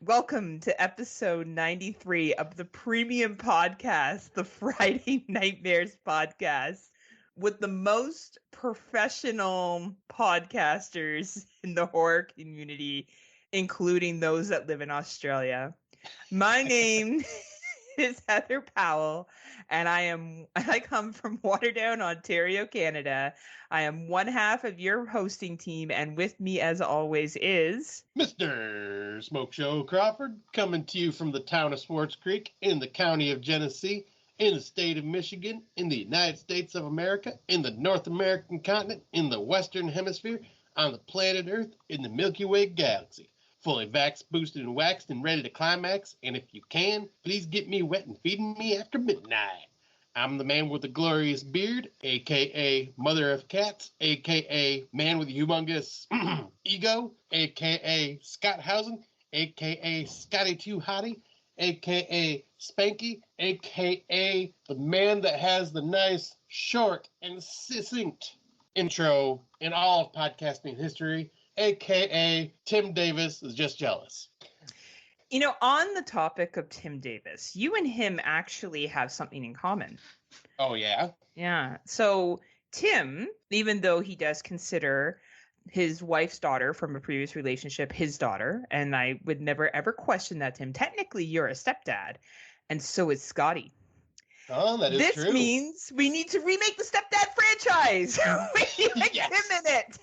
Welcome to episode 93 of the premium podcast, the Friday Nightmares podcast, with the most professional podcasters in the horror community, including those that live in Australia. My name is Heather Powell, and I come from Waterdown, Ontario, Canada. I am one half of your hosting team, and with me, as always, is Mr. Smoke Show Crawford, coming to you from the town of Swartz Creek in the county of Genesee, in the state of Michigan, in the United States of America, in the North American continent, in the Western Hemisphere, on the planet Earth, in the Milky Way galaxy. Fully vaxxed, boosted, and waxed, and ready to climax. And if you can, please get me wet and feeding me after midnight. I'm the man with the glorious beard, a.k.a. Mother of Cats, a.k.a. Man with a Humongous Ego, a.k.a. Scott Housen, a.k.a. Scotty Too Hottie, a.k.a. Spanky, a.k.a. the man that has the nice, short, and succinct intro in all of podcasting history, a.k.a. Tim Davis is just jealous. You know, on the topic of Tim Davis, you and him actually have something in common. Oh, yeah? Yeah. So Tim, even though he does consider his wife's daughter from a previous relationship his daughter, and I would never ever question that, Tim, technically you're a stepdad, and so is Scotty. Oh, that is true. This means we need to remake the stepdad franchise. We need Yes. him in it.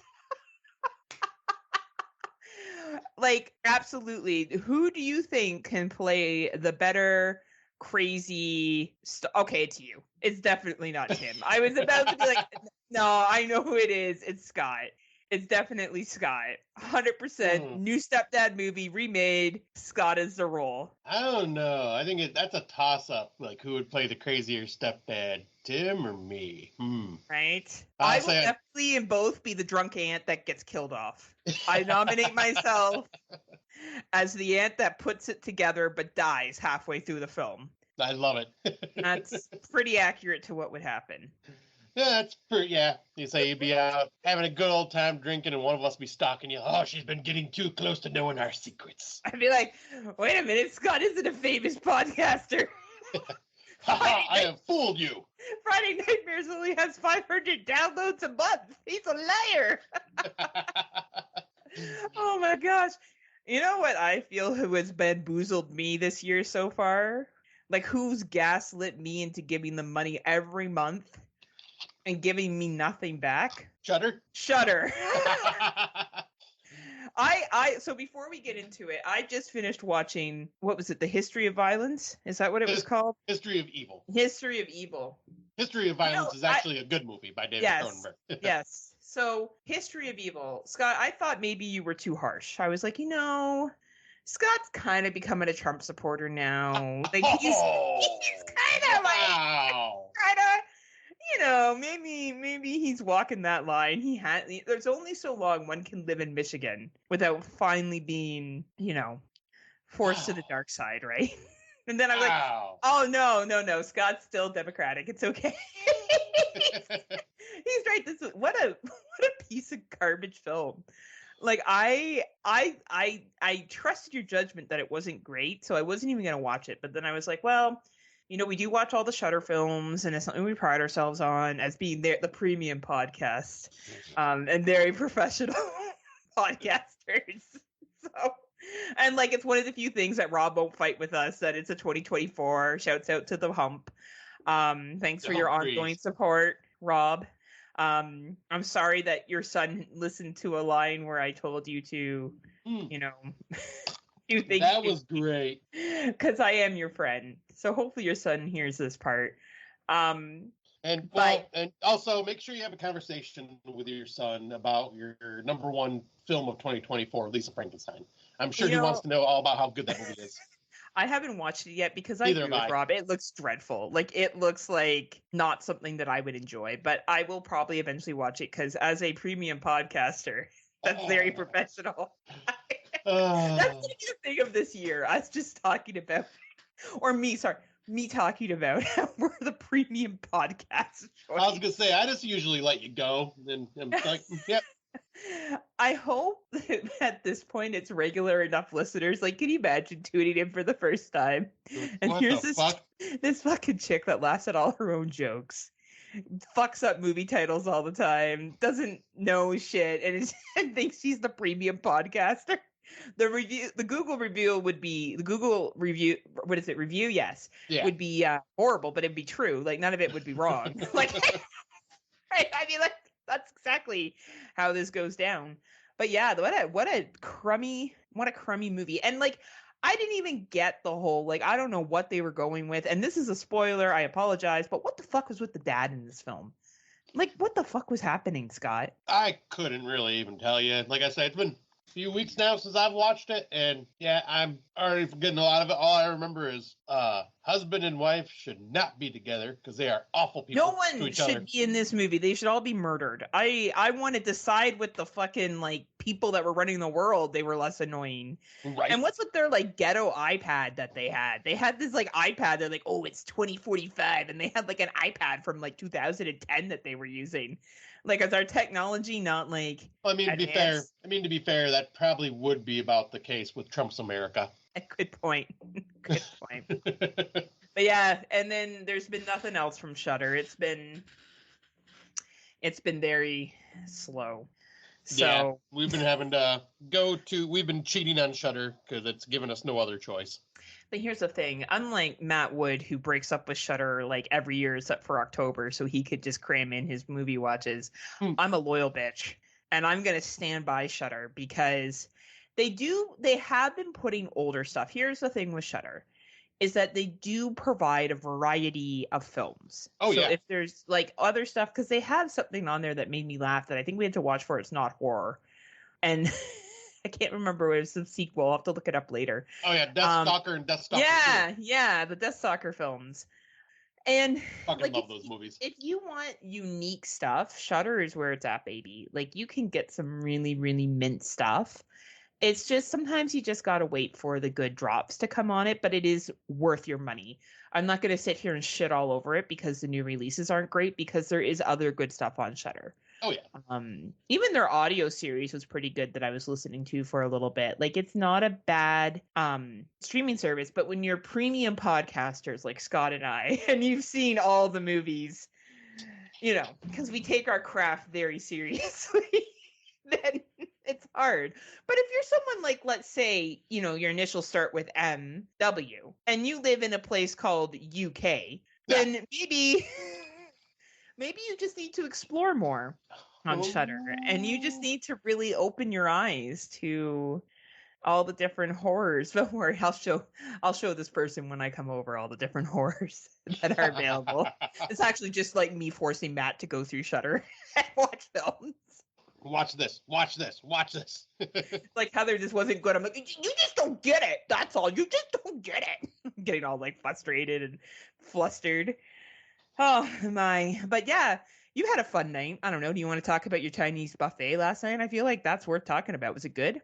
Like, absolutely. Who do you think can play the better crazy okay, it's you. It's definitely not Tim. I was about to be like, no, I know who it is. It's Scott. It's definitely Scott. 100% new stepdad movie remade. Scott is the role. I don't know. I think that's a toss-up. Like, who would play the crazier stepdad, Tim or me? Right? I will definitely in both be the drunk aunt that gets killed off. I nominate myself as the aunt that puts it together but dies halfway through the film. I love it. That's pretty accurate to what would happen. Yeah, that's pretty, yeah. You say you'd be out having a good old time drinking and one of us be stalking you. Oh, she's been getting too close to knowing our secrets. I'd be like, wait a minute, Scott isn't a famous podcaster. I have fooled you. Friday Nightmares only has 500 downloads a month. He's a liar. Oh my gosh. You know what I feel who has bamboozled me this year so far? Like, who's gaslit me into giving them money every month and giving me nothing back? Shudder. So before we get into it, I just finished watching, what was it, The History of Violence? Is that what it was called? History of Evil. History of Evil. History of Violence is actually a good movie by David Cronenberg. Yes. So, History of Evil. Scott, I thought maybe you were too harsh. I was like, Scott's kind of becoming a Trump supporter now. Like, he's kind of maybe he's walking that line. There's only so long one can live in Michigan without finally being, forced to the dark side, right? And then I'm like, oh, no, Scott's still Democratic. It's okay. He's right. What a piece of garbage film. Like, I trusted your judgment that it wasn't great, so I wasn't even going to watch it. But then I was like, well, we do watch all the Shudder films, and it's something we pride ourselves on as being the premium podcast, and very professional podcasters. So, and like, it's one of the few things that Rob won't fight with us, that it's a 2024. Shouts out to the Hump. Thanks for your ongoing support, Rob. I'm sorry that your son listened to a line where I told you to, do things. That was great. Because I am your friend. So hopefully your son hears this part. And also make sure you have a conversation with your son about your number one film of 2024, Lisa Frankenstein. I'm sure he wants to know all about how good that movie is. I haven't watched it yet because I agree with Rob. It looks dreadful. Like, it looks like not something that I would enjoy, but I will probably eventually watch it because as a premium podcaster, that's very professional. That's going to be the thing of this year. Us just talking about, me talking about how we're the premium podcast choice. I was going to say, I just usually let you go. And I'm like, yep, I hope that at this point it's regular enough listeners. Like, can you imagine tuning in for the first time? Like, And what here's the fuck? this fucking chick that laughs at all her own jokes, fucks up movie titles all the time, doesn't know shit, and thinks she's the premium podcaster. The Google review would be the Google review. What is it? Review? Yes, Yeah. would be horrible, but it'd be true. Like none of it would be wrong. Like, I mean, like that's exactly how this goes down. But yeah, what a crummy movie. And like I didn't even get the whole like I don't know what they were going with. And this is a spoiler, I apologize, but what the fuck was with the dad in this film? Like what the fuck was happening, Scott? I couldn't really even tell you. Like I said, it's been a few weeks now since I've watched it, and yeah, I'm already forgetting a lot of it. All I remember is husband and wife should not be together because they are awful people No to one each should other. be in this movie. They should all be murdered. I wanted to side with the fucking like people that were running the world. They were less annoying. Right. And what's with their like ghetto iPad that they had? They had this like iPad. They're like, oh, it's 2045, and they had like an iPad from like 2010 that they were using. Like, is our technology not like? I mean, advanced? to be fair, that probably would be about the case with Trump's America. Good point. Good point. But yeah, and then there's been nothing else from Shudder. It's been very slow. So yeah, we've been having to we've been cheating on Shudder because it's given us no other choice. But here's the thing. Unlike Matt Wood, who breaks up with Shudder like every year except for October so he could just cram in his movie watches, I'm a loyal bitch. And I'm going to stand by Shudder because they have been putting older stuff. Here's the thing with Shudder is that they do provide a variety of films. Oh, so yeah. if there's like other stuff, because they have something on there that made me laugh that I think we had to watch for It's Not Horror. And I can't remember. It was the sequel. I'll have to look it up later. Oh, yeah. Deathstalker and Deathstalker 2. Yeah. The Deathstalker films. And fucking like, love those movies. If you want unique stuff, Shudder is where it's at, baby. Like you can get some really, really mint stuff. It's just sometimes you just gotta wait for the good drops to come on it, but it is worth your money. I'm not gonna sit here and shit all over it because the new releases aren't great because there is other good stuff on Shudder. Oh yeah. Even their audio series was pretty good that I was listening to for a little bit. Like it's not a bad streaming service, but when you're premium podcasters like Scott and I, and you've seen all the movies, you know, because we take our craft very seriously, then it's hard. But if you're someone like, let's say, you know, your initials start with MW and you live in a place called UK, then maybe you just need to explore more on Shudder, and you just need to really open your eyes to all the different horrors. Don't worry, I'll show this person when I come over all the different horrors that are available. It's actually just like me forcing Matt to go through Shudder and watch films. Watch this. Like Heather just wasn't good. I'm like, you just don't get it. That's all. You just don't get it. I'm getting all like frustrated and flustered. Oh my. But yeah, you had a fun night. I don't know. Do you want to talk about your Chinese buffet last night? I feel like that's worth talking about. Was it good?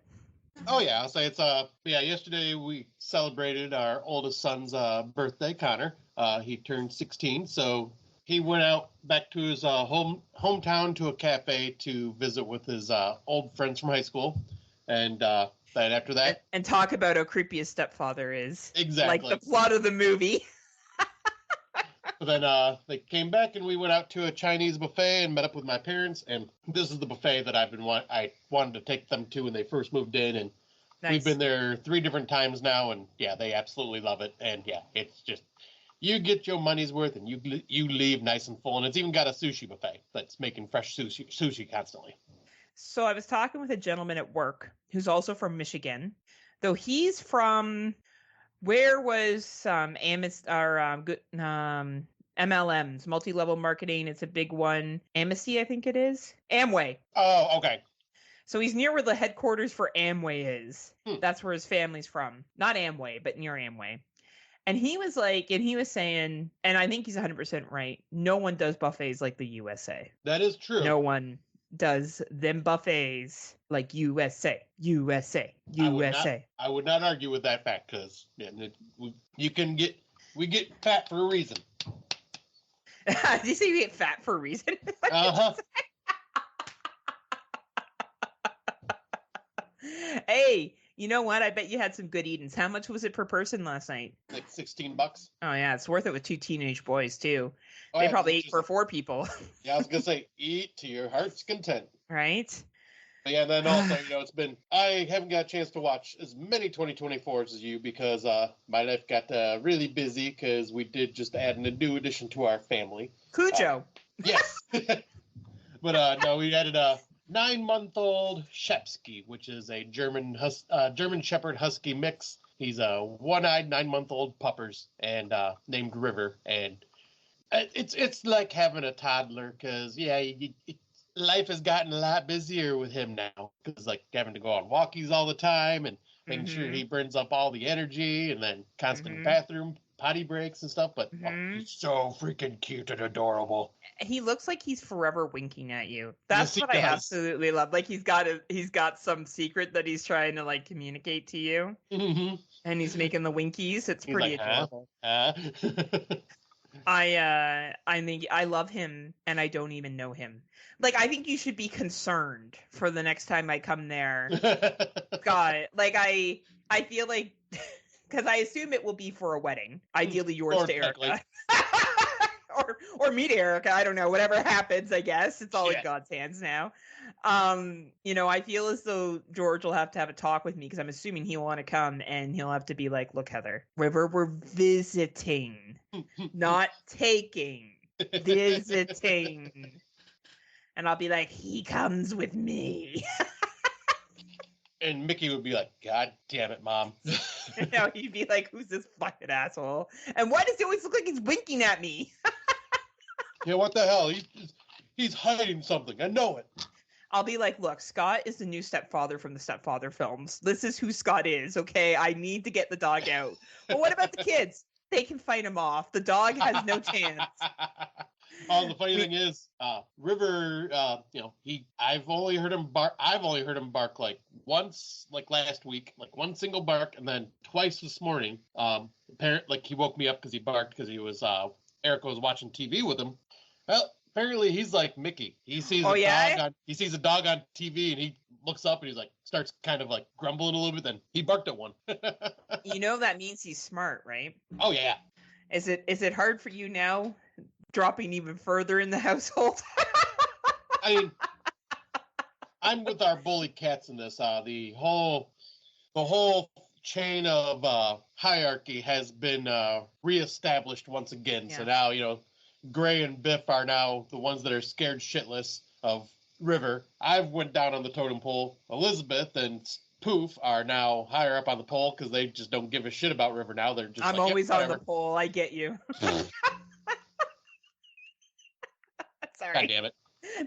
Oh yeah, I'll say it's yesterday we celebrated our oldest son's birthday, Connor. He turned 16, so he went out back to his hometown to a cafe to visit with his old friends from high school. And then after that, and talk about how creepy his stepfather is. Exactly. Like the plot of the movie. But then they came back and we went out to a Chinese buffet and met up with my parents. And this is the buffet that I wanted to take them to when they first moved in. And Nice. We've been there 3 different times now. And yeah, they absolutely love it. And yeah, it's just, you get your money's worth and you leave nice and full. And it's even got a sushi buffet that's making fresh sushi constantly. So I was talking with a gentleman at work who's also from Michigan, though he's from... Where was MLMs, multi-level marketing? It's a big one. Amnesty, I think it is. Amway. Oh, okay. So he's near where the headquarters for Amway is. That's where his family's from. Not Amway, but near Amway. And he was saying, and I think he's 100% right, no one does buffets like the USA. That is true. No one does them buffets like USA. I would not argue with that fact because we get fat for a reason. Did you say you get fat for a reason? Uh-huh. Hey, you know what? I bet you had some good eatings. How much was it per person last night? Like $16. Oh yeah, it's worth it with 2 teenage boys too. Oh, They yeah, 'cause probably it's ate just for 4 people, yeah, I was gonna say eat to your heart's content. right? But yeah, then also, it's been I haven't got a chance to watch as many 2024s as you because my life got really busy because we did just add a new addition to our family. Cujo. Yes, but no, we added a 9-month-old Shepsky, which is a German Shepherd Husky mix. He's a one-eyed 9-month-old puppers and named River, and it's like having a toddler because life has gotten a lot busier with him now because like having to go on walkies all the time and making sure he burns up all the energy and then constant bathroom potty breaks and stuff. But he's so freaking cute and adorable. He looks like he's forever winking at you. That's Yes, he what I does. absolutely love. Like he's got some secret that he's trying to like communicate to you, and he's making the winkies. It's pretty adorable. I think I love him, and I don't even know him. Like I think you should be concerned for the next time I come there. God, like I feel like because I assume it will be for a wedding. Ideally, yours to Erica. Or me to Erica. I don't know. Whatever happens, I guess it's all in God's hands now. I feel as though George will have to have a talk with me because I'm assuming he'll want to come and he'll have to be like, "Look, Heather, River, we're visiting, not taking, visiting." And I'll be like, "He comes with me." And Mickey would be like, "God damn it, Mom." He'd be like, "Who's this fucking asshole? And why does he always look like he's winking at me?" Yeah, what the hell? He's hiding something. I know it. I'll be like, "Look, Scott is the new stepfather from the Stepfather films. This is who Scott is, okay? I need to get the dog out." But what about the kids? They can fight him off. The dog has no chance. Oh, the funny thing is, River, I've only heard him bark like once, like last week, like one single bark, and then twice this morning. Like he woke me up because he barked because he was, Erica was watching TV with him. Well, apparently he's like Mickey. He sees a dog on TV and he looks up and he's like, starts kind of like grumbling a little bit. Then he barked at one. That means he's smart, right? Oh yeah. Is it hard for you now, dropping even further in the household? I mean, I'm with our bully cats in this. The whole chain of hierarchy has been reestablished once again. Yeah. So now, Gray and Biff are now the ones that are scared shitless of River. I've went down on the totem pole. Elizabeth and Poof are now higher up on the pole because they just don't give a shit about River now. They're just I'm always on the pole. I get you. Sorry. God damn it.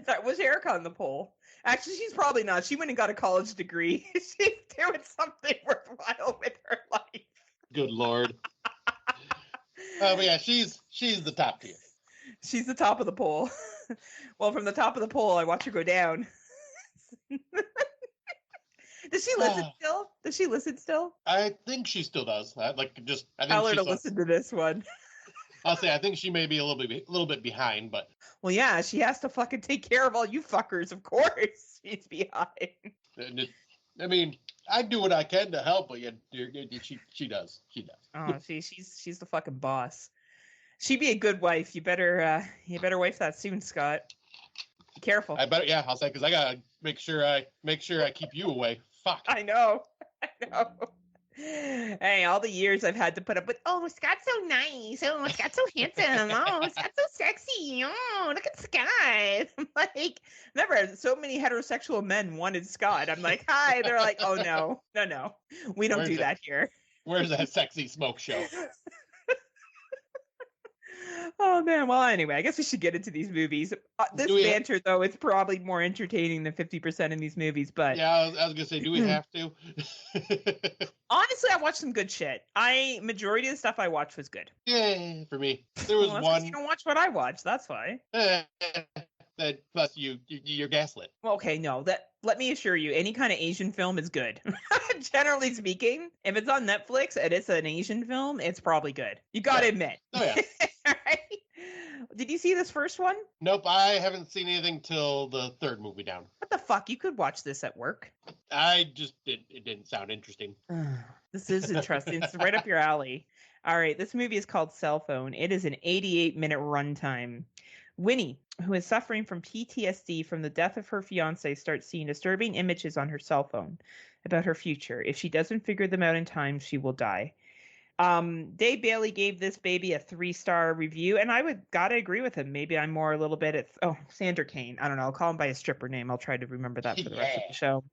That was Erica on the pole. Actually, she's probably not. She went and got a college degree. She's doing something worthwhile with her life. Good Lord. But yeah, she's the top tier. She's the top of the pole. Well, from the top of the pole, I watch her go down. Does she listen still? Does she listen still? I think she still does. I think tell her to listen to this one. I'll say I think she may be a little bit behind, but well, yeah, she has to fucking take care of all you fuckers. Of course, she's behind. I mean, I do what I can to help, but yeah, she does. Oh, she's the fucking boss. She'd be a good wife. You better wife that soon, Scott. Be careful. I better, yeah. I'll say because I gotta make sure I keep you away. Fuck. I know. Hey, all the years I've had to put up with, oh, Scott's so nice. Oh, Scott's so handsome. Oh, Scott's so sexy. Oh, look at Scott. I'm like, never. So many heterosexual men wanted Scott. I'm like, hi. They're like, oh, no. We don't do that here. Where's that sexy smoke show? Oh, man. Well, anyway, I guess we should get into these movies. This banter, though, is probably more entertaining than 50% in these movies, but... Yeah, I was going to say, do we have to? Honestly, I watched some good shit. Majority of the stuff I watched was good. Yeah, for me. There was one... You don't watch what I watch, that's why. Plus, you're gaslit. Okay, no. Let me assure you, any kind of Asian film is good. Generally speaking, if it's on Netflix and it's an Asian film, it's probably good. You gotta admit. Oh, yeah. Right? Did you see this first one? Nope, I haven't seen anything till the third movie down. What the fuck? You could watch this at work. It didn't sound interesting. This is interesting. It's right up your alley. All right, this movie is called Cell Phone. It is an 88-minute runtime. Winnie, who is suffering from PTSD from the death of her fiance, starts seeing disturbing images on her cell phone about her future. If she doesn't figure them out in time, she will die. Dave Bailey gave this baby a 3-star review, and I gotta agree with him. Maybe I'm more a little bit at Sandra Kane. I don't know. I'll call him by his stripper name. I'll try to remember that for the rest of the show.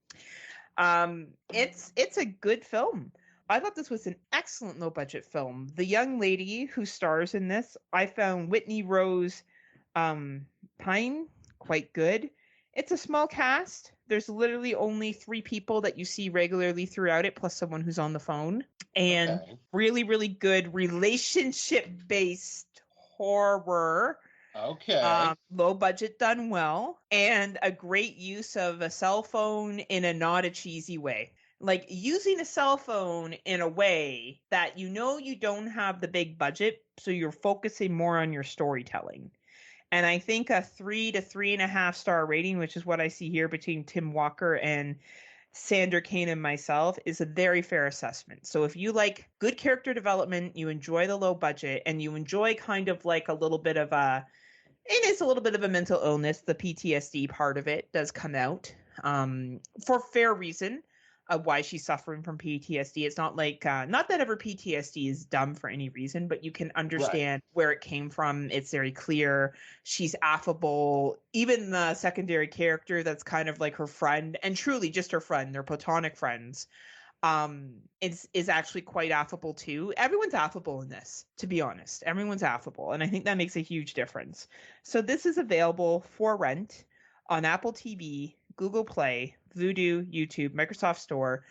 It's a good film. I thought this was an excellent low budget film. The young lady who stars in this, I found Whitney Rose Pine quite good. It's a small cast. There's literally only 3 people that you see regularly throughout it, plus someone who's on the phone. And really, really good relationship-based horror. Okay. Low budget done well. And a great use of a cell phone in a not a cheesy way. Like using a cell phone in a way that you don't have the big budget, so you're focusing more on your storytelling. And I think a 3 to 3.5 star rating, which is what I see here between Tim Walker and Sandra Kane and myself, is a very fair assessment. So if you like good character development, you enjoy the low budget, and you enjoy kind of like a little bit of it is a little bit of a mental illness. The PTSD part of it does come out for fair reason. Why she's suffering from PTSD. It's not like, not that ever PTSD is dumb for any reason, but you can understand where it came from. It's very clear. She's affable. Even the secondary character that's kind of like her friend, and truly just her friend, they're platonic friends, is actually quite affable too. Everyone's affable in this, to be honest. Everyone's affable, and I think that makes a huge difference. So this is available for rent on Apple TV, Google Play, Vudu, YouTube, Microsoft Store.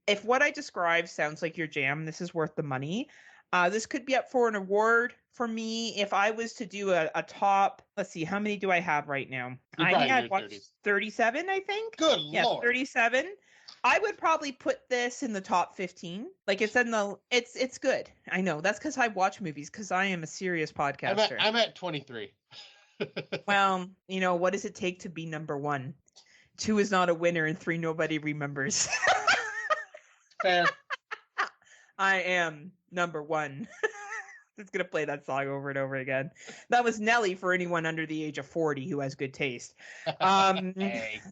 If what I described sounds like your jam, this is worth the money. This could be up for an award for me. If I was to do a top, let's see, how many do I have right now? I had watched 37, I think. Good Lord. 37. I would probably put this in the top 15. Like it's it's good. I know. That's because I watch movies, because I am a serious podcaster. I'm at 23. Well, what does it take to be number 1? 2 is not a winner, and 3 nobody remembers. Fair. I am number 1. Just gonna play that song over and over again. That was Nelly for anyone under the age of 40 who has good taste. Hey.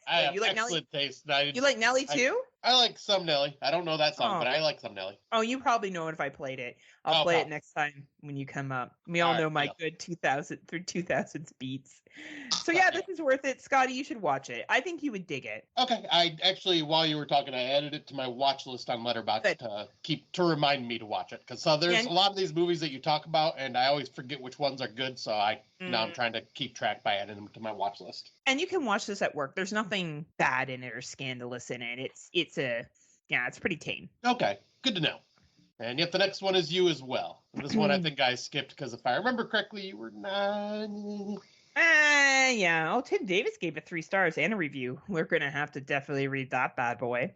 I have you like excellent Nelly? taste. You like Nelly too? I like some Nelly. I don't know that song, but I like some Nelly. Oh, you probably know it if I played it. I'll play it next time when you come up. We all know my good 2000s beats. So yeah, this is worth it. Scotty, you should watch it. I think you would dig it. Okay. I actually, while you were talking, I added it to my watch list on Letterboxd to remind me to watch it. Because there's a lot of these movies that you talk about, and I always forget which ones are good. So now I'm trying to keep track by adding them to my watch list. And you can watch this at work. There's nothing bad in it or scandalous in it. It's pretty tame. Okay, good to know. And yet the next one is you as well. This one I think I skipped because if I remember correctly, you were not. Yeah. Oh, Tim Davis gave it 3 stars and a review. We're gonna have to definitely read that bad boy.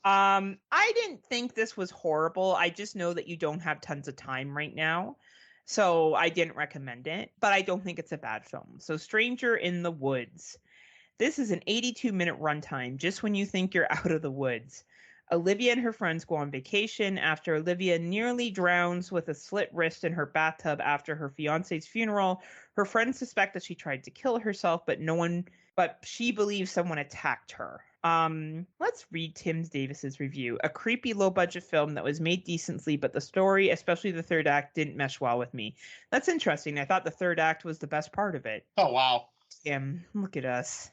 I didn't think this was horrible. I just know that you don't have tons of time right now. So I didn't recommend it, but I don't think it's a bad film. So Stranger in the Woods. This is an 82-minute runtime, just when you think you're out of the woods. Olivia and her friends go on vacation after Olivia nearly drowns with a slit wrist in her bathtub after her fiance's funeral. Her friends suspect that she tried to kill herself, but she believes someone attacked her. Let's read Tim Davis's review. A creepy low-budget film that was made decently, but the story, especially the third act, didn't mesh well with me. That's interesting. I thought the third act was the best part of it. Oh, wow. Tim, look at us.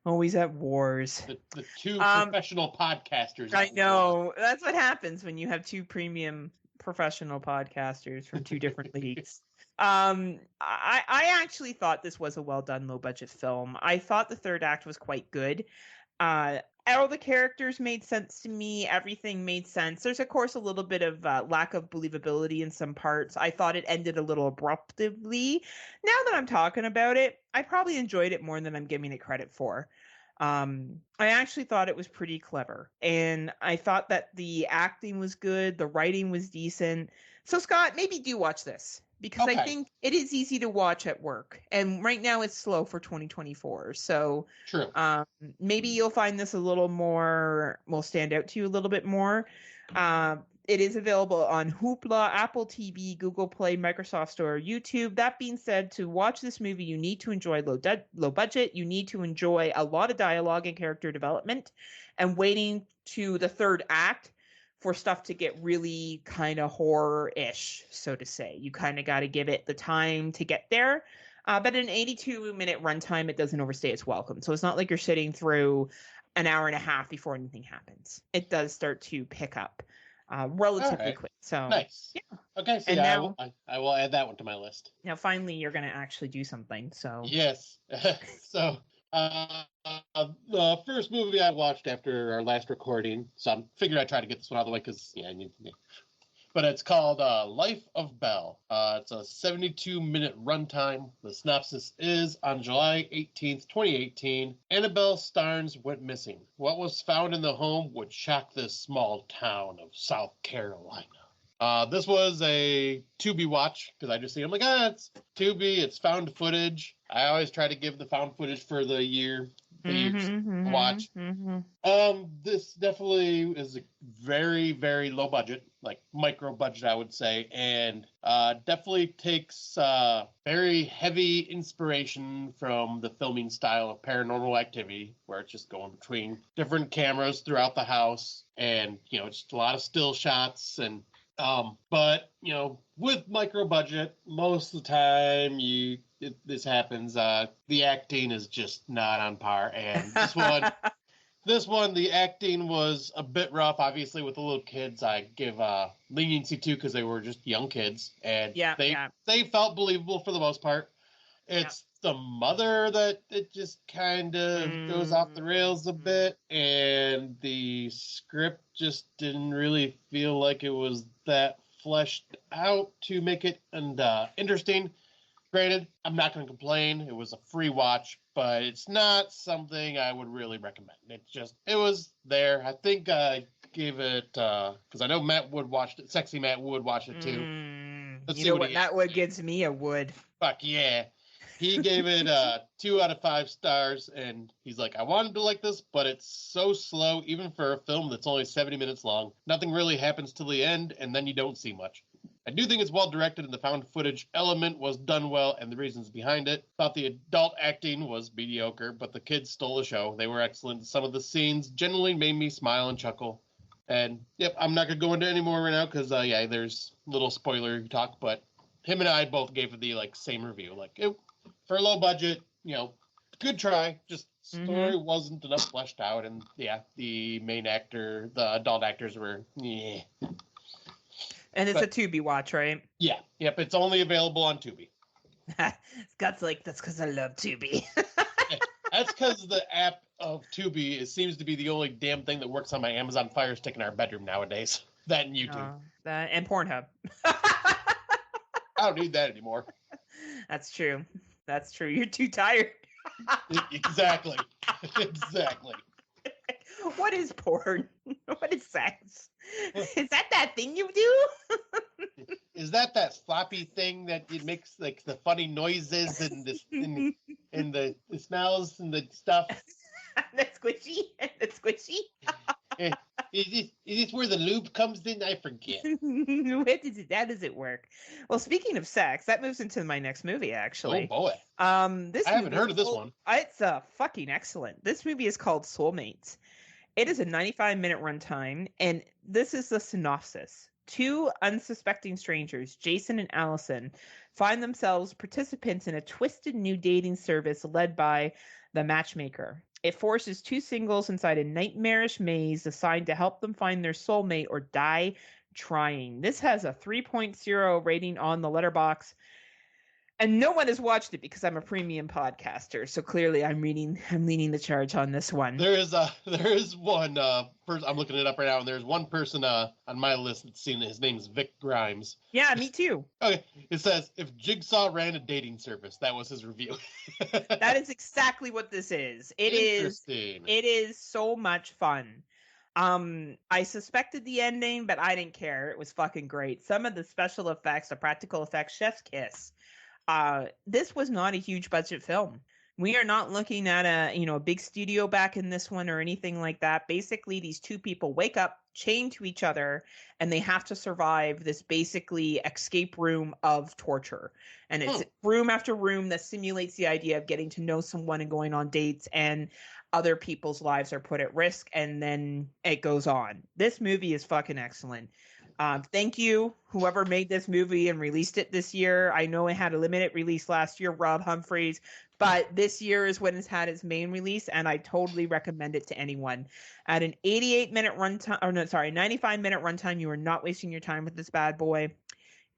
Always at wars. The 2 professional podcasters. I know. That's what happens when you have 2 premium professional podcasters from 2 different leagues. I actually thought this was a well-done low-budget film. I thought the third act was quite good. All the characters made sense to me. Everything made sense. There's, of course, a little bit of lack of believability in some parts. I thought it ended a little abruptly. Now that I'm talking about it, I probably enjoyed it more than I'm giving it credit for. I actually thought it was pretty clever. And I thought that the acting was good. The writing was decent. So, Scott, maybe do watch this. because I think it is easy to watch at work. And right now it's slow for 2024. So True. Maybe you'll find this a little more, will stand out to you a little bit more. It is available on Hoopla, Apple TV, Google Play, Microsoft Store, YouTube. That being said, to watch this movie, you need to enjoy low budget. You need to enjoy a lot of dialogue and character development, and waiting to the third act for stuff to get really kind of horror-ish, so to say. You kind of got to give it the time to get there. But an 82-minute runtime, it doesn't overstay its welcome. So it's not like you're sitting through an hour and a half before anything happens. It does start to pick up relatively quick. So nice. Yeah. Okay, so now, I will add that one to my list. Now, finally, you're going to actually do something. So yes. So the first movie I watched after our last recording, so I figured I'd try to get this one out of the way because but it's called Life of Belle. It's a 72-minute runtime. The synopsis is, on July 18th, 2018, Annabelle Starnes went missing. What was found in the home would shock this small town of South Carolina. This was a Tubi watch, because I just see, I'm like, it's Tubi, it's found footage. I always try to give the found footage for the year. Watch. This definitely is a very, very low budget, like micro budget, I would say, and definitely takes very heavy inspiration from the filming style of Paranormal Activity, where it's just going between different cameras throughout the house, and just a lot of still shots. And but with micro budget, most of the time this happens. The acting is just not on par, and this one, the acting was a bit rough. Obviously, with the little kids, I give leniency to, because they were just young kids, and they felt believable for the most part. It's the mother that it just kind of goes off the rails a bit, and the script just didn't really feel like it was that fleshed out to make it interesting. Granted, I'm not going to complain. It was a free watch, but it's not something I would really recommend. It was there. I think I gave it, because I know Matt Wood watched it. Sexy Matt Wood watched it too. You know what? Matt Wood gives me a wood. Fuck yeah. He gave it 2 out of 5 stars, and he's like, I wanted to like this, but it's so slow, even for a film that's only 70 minutes long. Nothing really happens till the end, and then you don't see much. I do think it's well directed, and the found footage element was done well, and the reasons behind it. Thought the adult acting was mediocre, but the kids stole the show. They were excellent. Some of the scenes genuinely made me smile and chuckle. And I'm not gonna go into any more right now because there's little spoiler talk, but him and I both gave it the same review. For low budget, good try. Just story wasn't enough fleshed out, and the main actor, the adult actors were And it's a Tubi watch, right? Yeah. Yep. It's only available on Tubi. Scott's like, that's because I love Tubi. That's because the app of Tubi seems to be the only damn thing that works on my Amazon Fire Stick in our bedroom nowadays. That and YouTube. And Pornhub. I don't need that anymore. That's true. You're too tired. Exactly. Exactly. What is porn? What is sex? Is that thing you do? Is that sloppy thing that it makes the funny noises and the smells and the stuff? The squishy. Is this where the lube comes in? I forget. How does it work? Well, speaking of sex, that moves into my next movie, actually. Oh boy. I haven't heard of this one. It's fucking excellent. This movie is called Soulmates. It is a 95-minute runtime, and this is the synopsis. 2 unsuspecting strangers, Jason and Allison, find themselves participants in a twisted new dating service led by the matchmaker. It forces 2 singles inside a nightmarish maze designed to help them find their soulmate or die trying. This has a 3.0 rating on the Letterboxd. And no one has watched it because I'm a premium podcaster. So clearly I'm leading the charge on this one. There is one person, I'm looking it up right now, and there's one person on my list that's seen it. His name is Vic Grimes. Yeah, me too. Okay. It says, if Jigsaw ran a dating service, that was his review. That is exactly what this is. It is so much fun. I suspected the ending, but I didn't care. It was fucking great. Some of the special effects, the practical effects, chef's kiss. This was not a huge budget film. We are not looking at a big studio back in this one or anything like that. Basically, these two people wake up chained to each other and they have to survive this basically escape room of torture. And it's room after room that simulates the idea of getting to know someone and going on dates, and other people's lives are put at risk, and then it goes on. This movie is fucking excellent. Thank you, whoever made this movie and released it this year. I know it had a limited release last year, Rob Humphreys, but this year is when it's had its main release, and I totally recommend it to anyone. At an 88-minute runtime, 95-minute runtime, you are not wasting your time with this bad boy.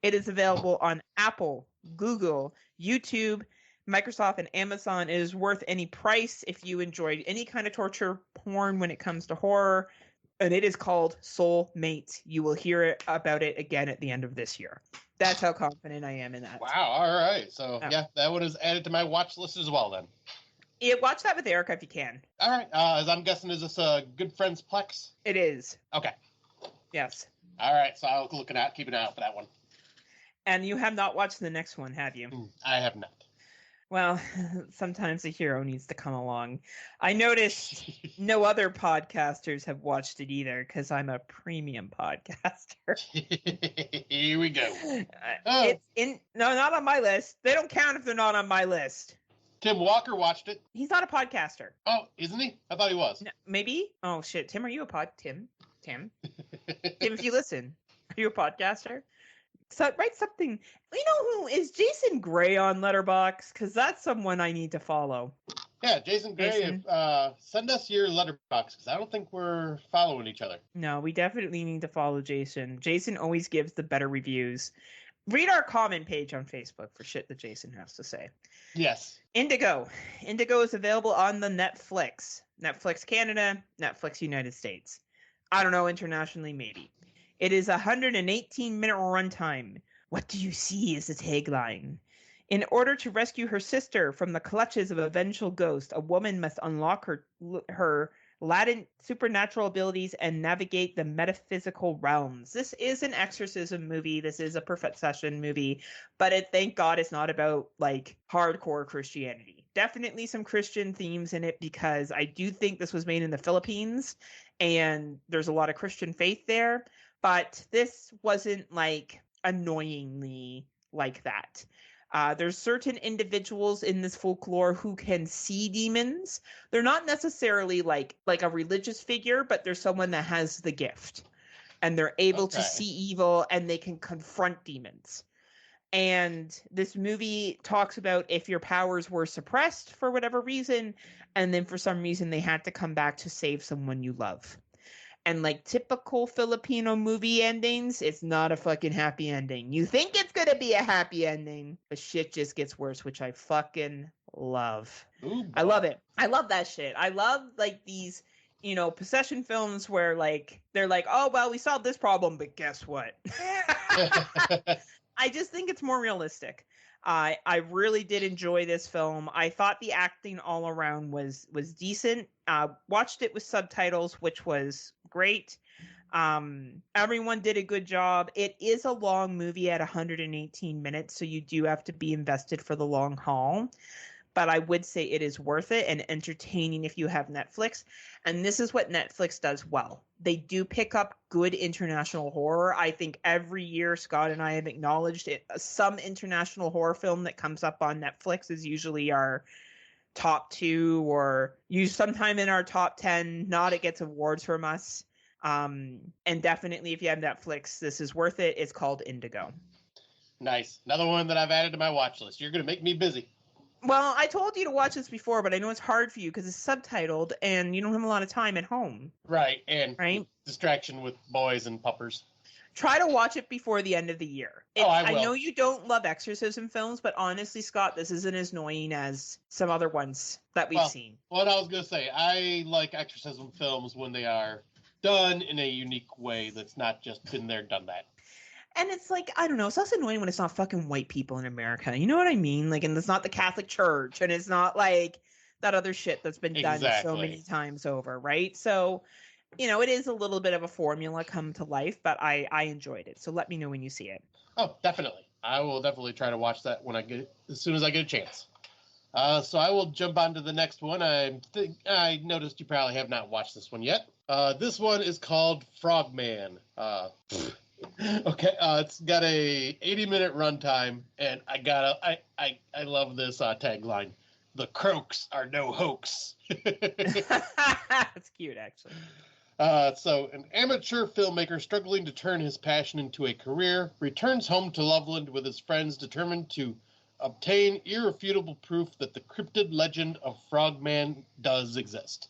It is available on Apple, Google, YouTube, Microsoft, and Amazon. It is worth any price if you enjoyed any kind of torture porn when it comes to horror. And it is called Soulmate. You will hear about it again at the end of this year. That's how confident I am in that. Wow. All right. So, yeah, that one is added to my watch list as well, then. Yeah, watch that with Erica if you can. All right. As I'm guessing, is this a Good Friends Plex? It is. Okay. Yes. All right. So I'll keep an eye out for that one. And you have not watched the next one, have you? I have not. Well, sometimes a hero needs to come along. I noticed no other podcasters have watched it either because I'm a premium podcaster. Here we go. It's not on my list. They don't count if they're not on my list. Tim Walker watched it. He's not a podcaster. Oh, isn't he? I thought he was. No, maybe. Oh shit, Tim, are you a Tim? Tim, if you listen, are you a podcaster? So write something. You know who is Jason Gray on Letterboxd? Because that's someone I need to follow. Yeah, Jason Gray. Send us your Letterboxd because I don't think we're following each other. No, we definitely need to follow Jason. Jason always gives the better reviews. Read our comment page on Facebook for shit that Jason has to say. Yes. Indigo. Indigo is available on the Netflix. Netflix Canada, Netflix United States. I don't know, internationally maybe. It is a 118-minute runtime. What do you see is the tagline. In order to rescue her sister from the clutches of a vengeful ghost, a woman must unlock her latent supernatural abilities and navigate the metaphysical realms. This is an exorcism movie. This is a profession movie, but thank God it's not about like hardcore Christianity. Definitely some Christian themes in it because I do think this was made in the Philippines and there's a lot of Christian faith there. But this wasn't like annoyingly like that. There's certain individuals in this folklore who can see demons. They're not necessarily like a religious figure, but there's someone that has the gift. And they're able to see evil and they can confront demons. And this movie talks about if your powers were suppressed for whatever reason, and then for some reason they had to come back to save someone you love. And like typical Filipino movie endings, it's not a fucking happy ending. You think it's going to be a happy ending, but shit just gets worse, which I fucking love. Ooh, I love it. I love that shit. I love like these, possession films where like, they're like, oh, well, we solved this problem, but guess what? I just think it's more realistic. I really did enjoy this film. I thought the acting all around was decent. Watched it with subtitles, which was great. Everyone did a good job. It is a long movie at 118 minutes, so you do have to be invested for the long haul. But I would say it is worth it and entertaining if you have Netflix. And this is what Netflix does well. They do pick up good international horror. I think every year Scott and I have acknowledged it. Some international horror film that comes up on Netflix is usually our top 2 or sometime in our top 10. Not it gets awards from us. And definitely if you have Netflix, this is worth it. It's called Indigo. Nice. Another one that I've added to my watch list. You're going to make me busy. Well, I told you to watch this before, but I know it's hard for you because it's subtitled and you don't have a lot of time at home. Right, and distraction with boys and puppers. Try to watch it before the end of the year. I will. I know you don't love exorcism films, but honestly, Scott, this isn't as annoying as some other ones that we've seen. What I was going to say, I like exorcism films when they are done in a unique way that's not just been there, done that. And it's like, I don't know, it's also annoying when it's not fucking white people in America. You know what I mean? Like, and it's not the Catholic Church, and it's not like that other shit that's been done so many times over, right? So it is a little bit of a formula come to life, but I enjoyed it. So let me know when you see it. Oh, definitely. I will definitely try to watch that when as soon as I get a chance. So I will jump on to the next one. I noticed you probably have not watched this one yet. This one is called Frogman. Okay, it's got a 80-minute runtime, and I love this tagline. The croaks are no hoax. That's cute, actually. So, an amateur filmmaker struggling to turn his passion into a career returns home to Loveland with his friends determined to obtain irrefutable proof that the cryptid legend of Frogman does exist.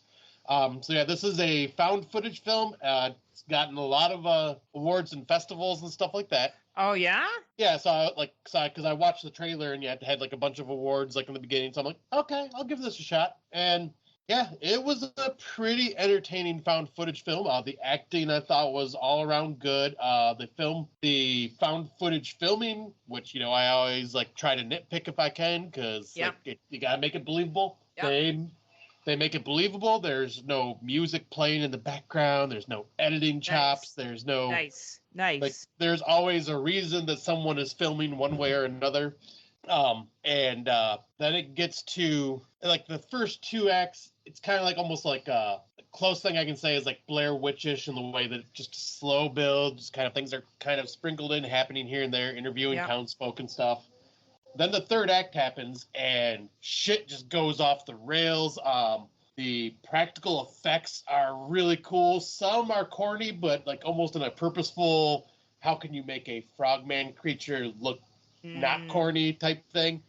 This is a found footage film. It's gotten a lot of awards and festivals and stuff like that. Oh yeah? Yeah, because I watched the trailer and it had like a bunch of awards like in the beginning, so I'm like, okay, I'll give this a shot. And yeah, it was a pretty entertaining found footage film. The acting I thought was all around good. The found footage filming, which I always like try to nitpick if I can, because you gotta make it believable. Yep. They make it believable. There's no music playing in the background. There's no editing chops. Nice. There's no nice. Like there's always a reason that someone is filming one way or another. Then it gets to like the first two acts. It's kind of like almost like a close thing I can say is like Blair Witch-ish in the way that it's just slow builds, kind of things are kind of sprinkled in, happening here and there, interviewing townsfolk and stuff. Then the third act happens and shit just goes off the rails. The practical effects are really cool. Some are corny, but like almost in a purposeful, how can you make a frogman creature look not corny type thing.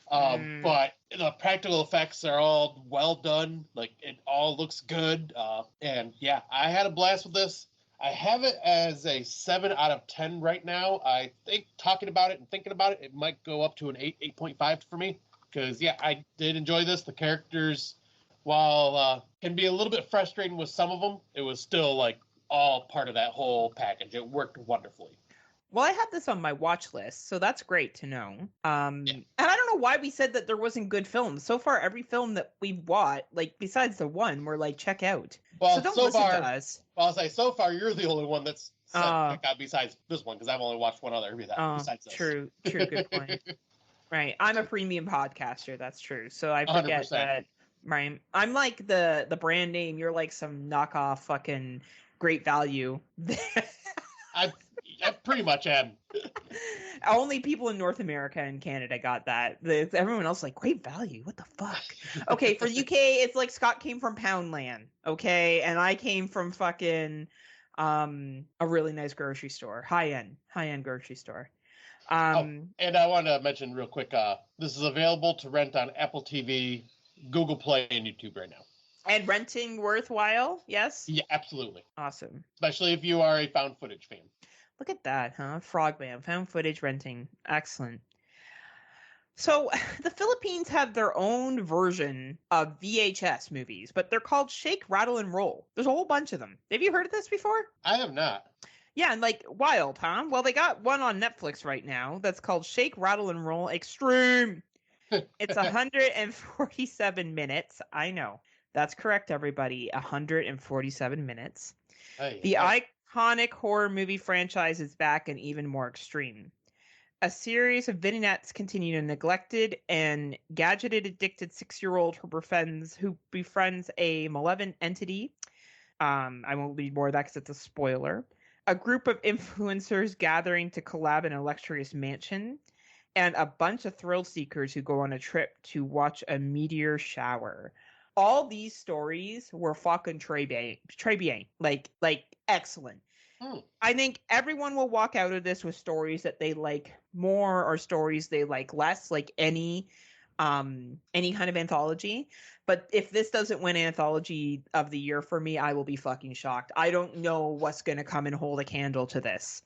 But the practical effects are all well done. Like it all looks good. And yeah, I had a blast with this. I have it as a 7 out of 10 right now. I think talking about it and thinking about it, it might go up to an 8.5 for me. Because yeah, I did enjoy this. The characters, while can be a little bit frustrating with some of them, it was still like all part of that whole package. It worked wonderfully. Well, I had this on my watch list, so that's great to know. And I don't know why we said that there wasn't good films. So far, every film that we've watched, like besides the one, we're like, check out. Well, so don't listen to us. Well, I'll say so far, you're the only one that's said check out besides this one, because I've only watched one other besides this. True, good point. Right, I'm a premium podcaster. That's true. So I forget 100%. That. Right, I'm like the brand name. You're like some knockoff fucking Great Value. I pretty much am. Only people in North America and Canada got that. Everyone else like, Great Value? What the fuck? Okay, for UK, it's like Scott came from Poundland, okay? And I came from fucking a really nice grocery store. High-end grocery store. And I want to mention real quick, this is available to rent on Apple TV, Google Play, and YouTube right now. And renting worthwhile, yes? Yeah, absolutely. Awesome. Especially if you are a found footage fan. Look at that, huh? Frogman, found footage renting. Excellent. So, the Philippines have their own version of VHS movies, but they're called Shake, Rattle, and Roll. There's a whole bunch of them. Have you heard of this before? I have not. Yeah, and like, wild, huh? Well, they got one on Netflix right now that's called Shake, Rattle, and Roll Extreme. It's 147 minutes. I know. That's correct, everybody. 147 minutes. The iconic horror movie franchise is back and even more extreme. A series of vignettes continue a neglected and gadget-addicted 6-year-old who befriends a malevolent entity. I won't read more of that because it's a spoiler. A group of influencers gathering to collab in a luxurious mansion. And a bunch of thrill seekers who go on a trip to watch a meteor shower. All these stories were fucking très bien. Like excellent. I think everyone will walk out of this with stories that they like more or stories they like less, like any kind of anthology. But if this doesn't win anthology of the year for me, I will be fucking shocked. I don't know what's going to come and hold a candle to this.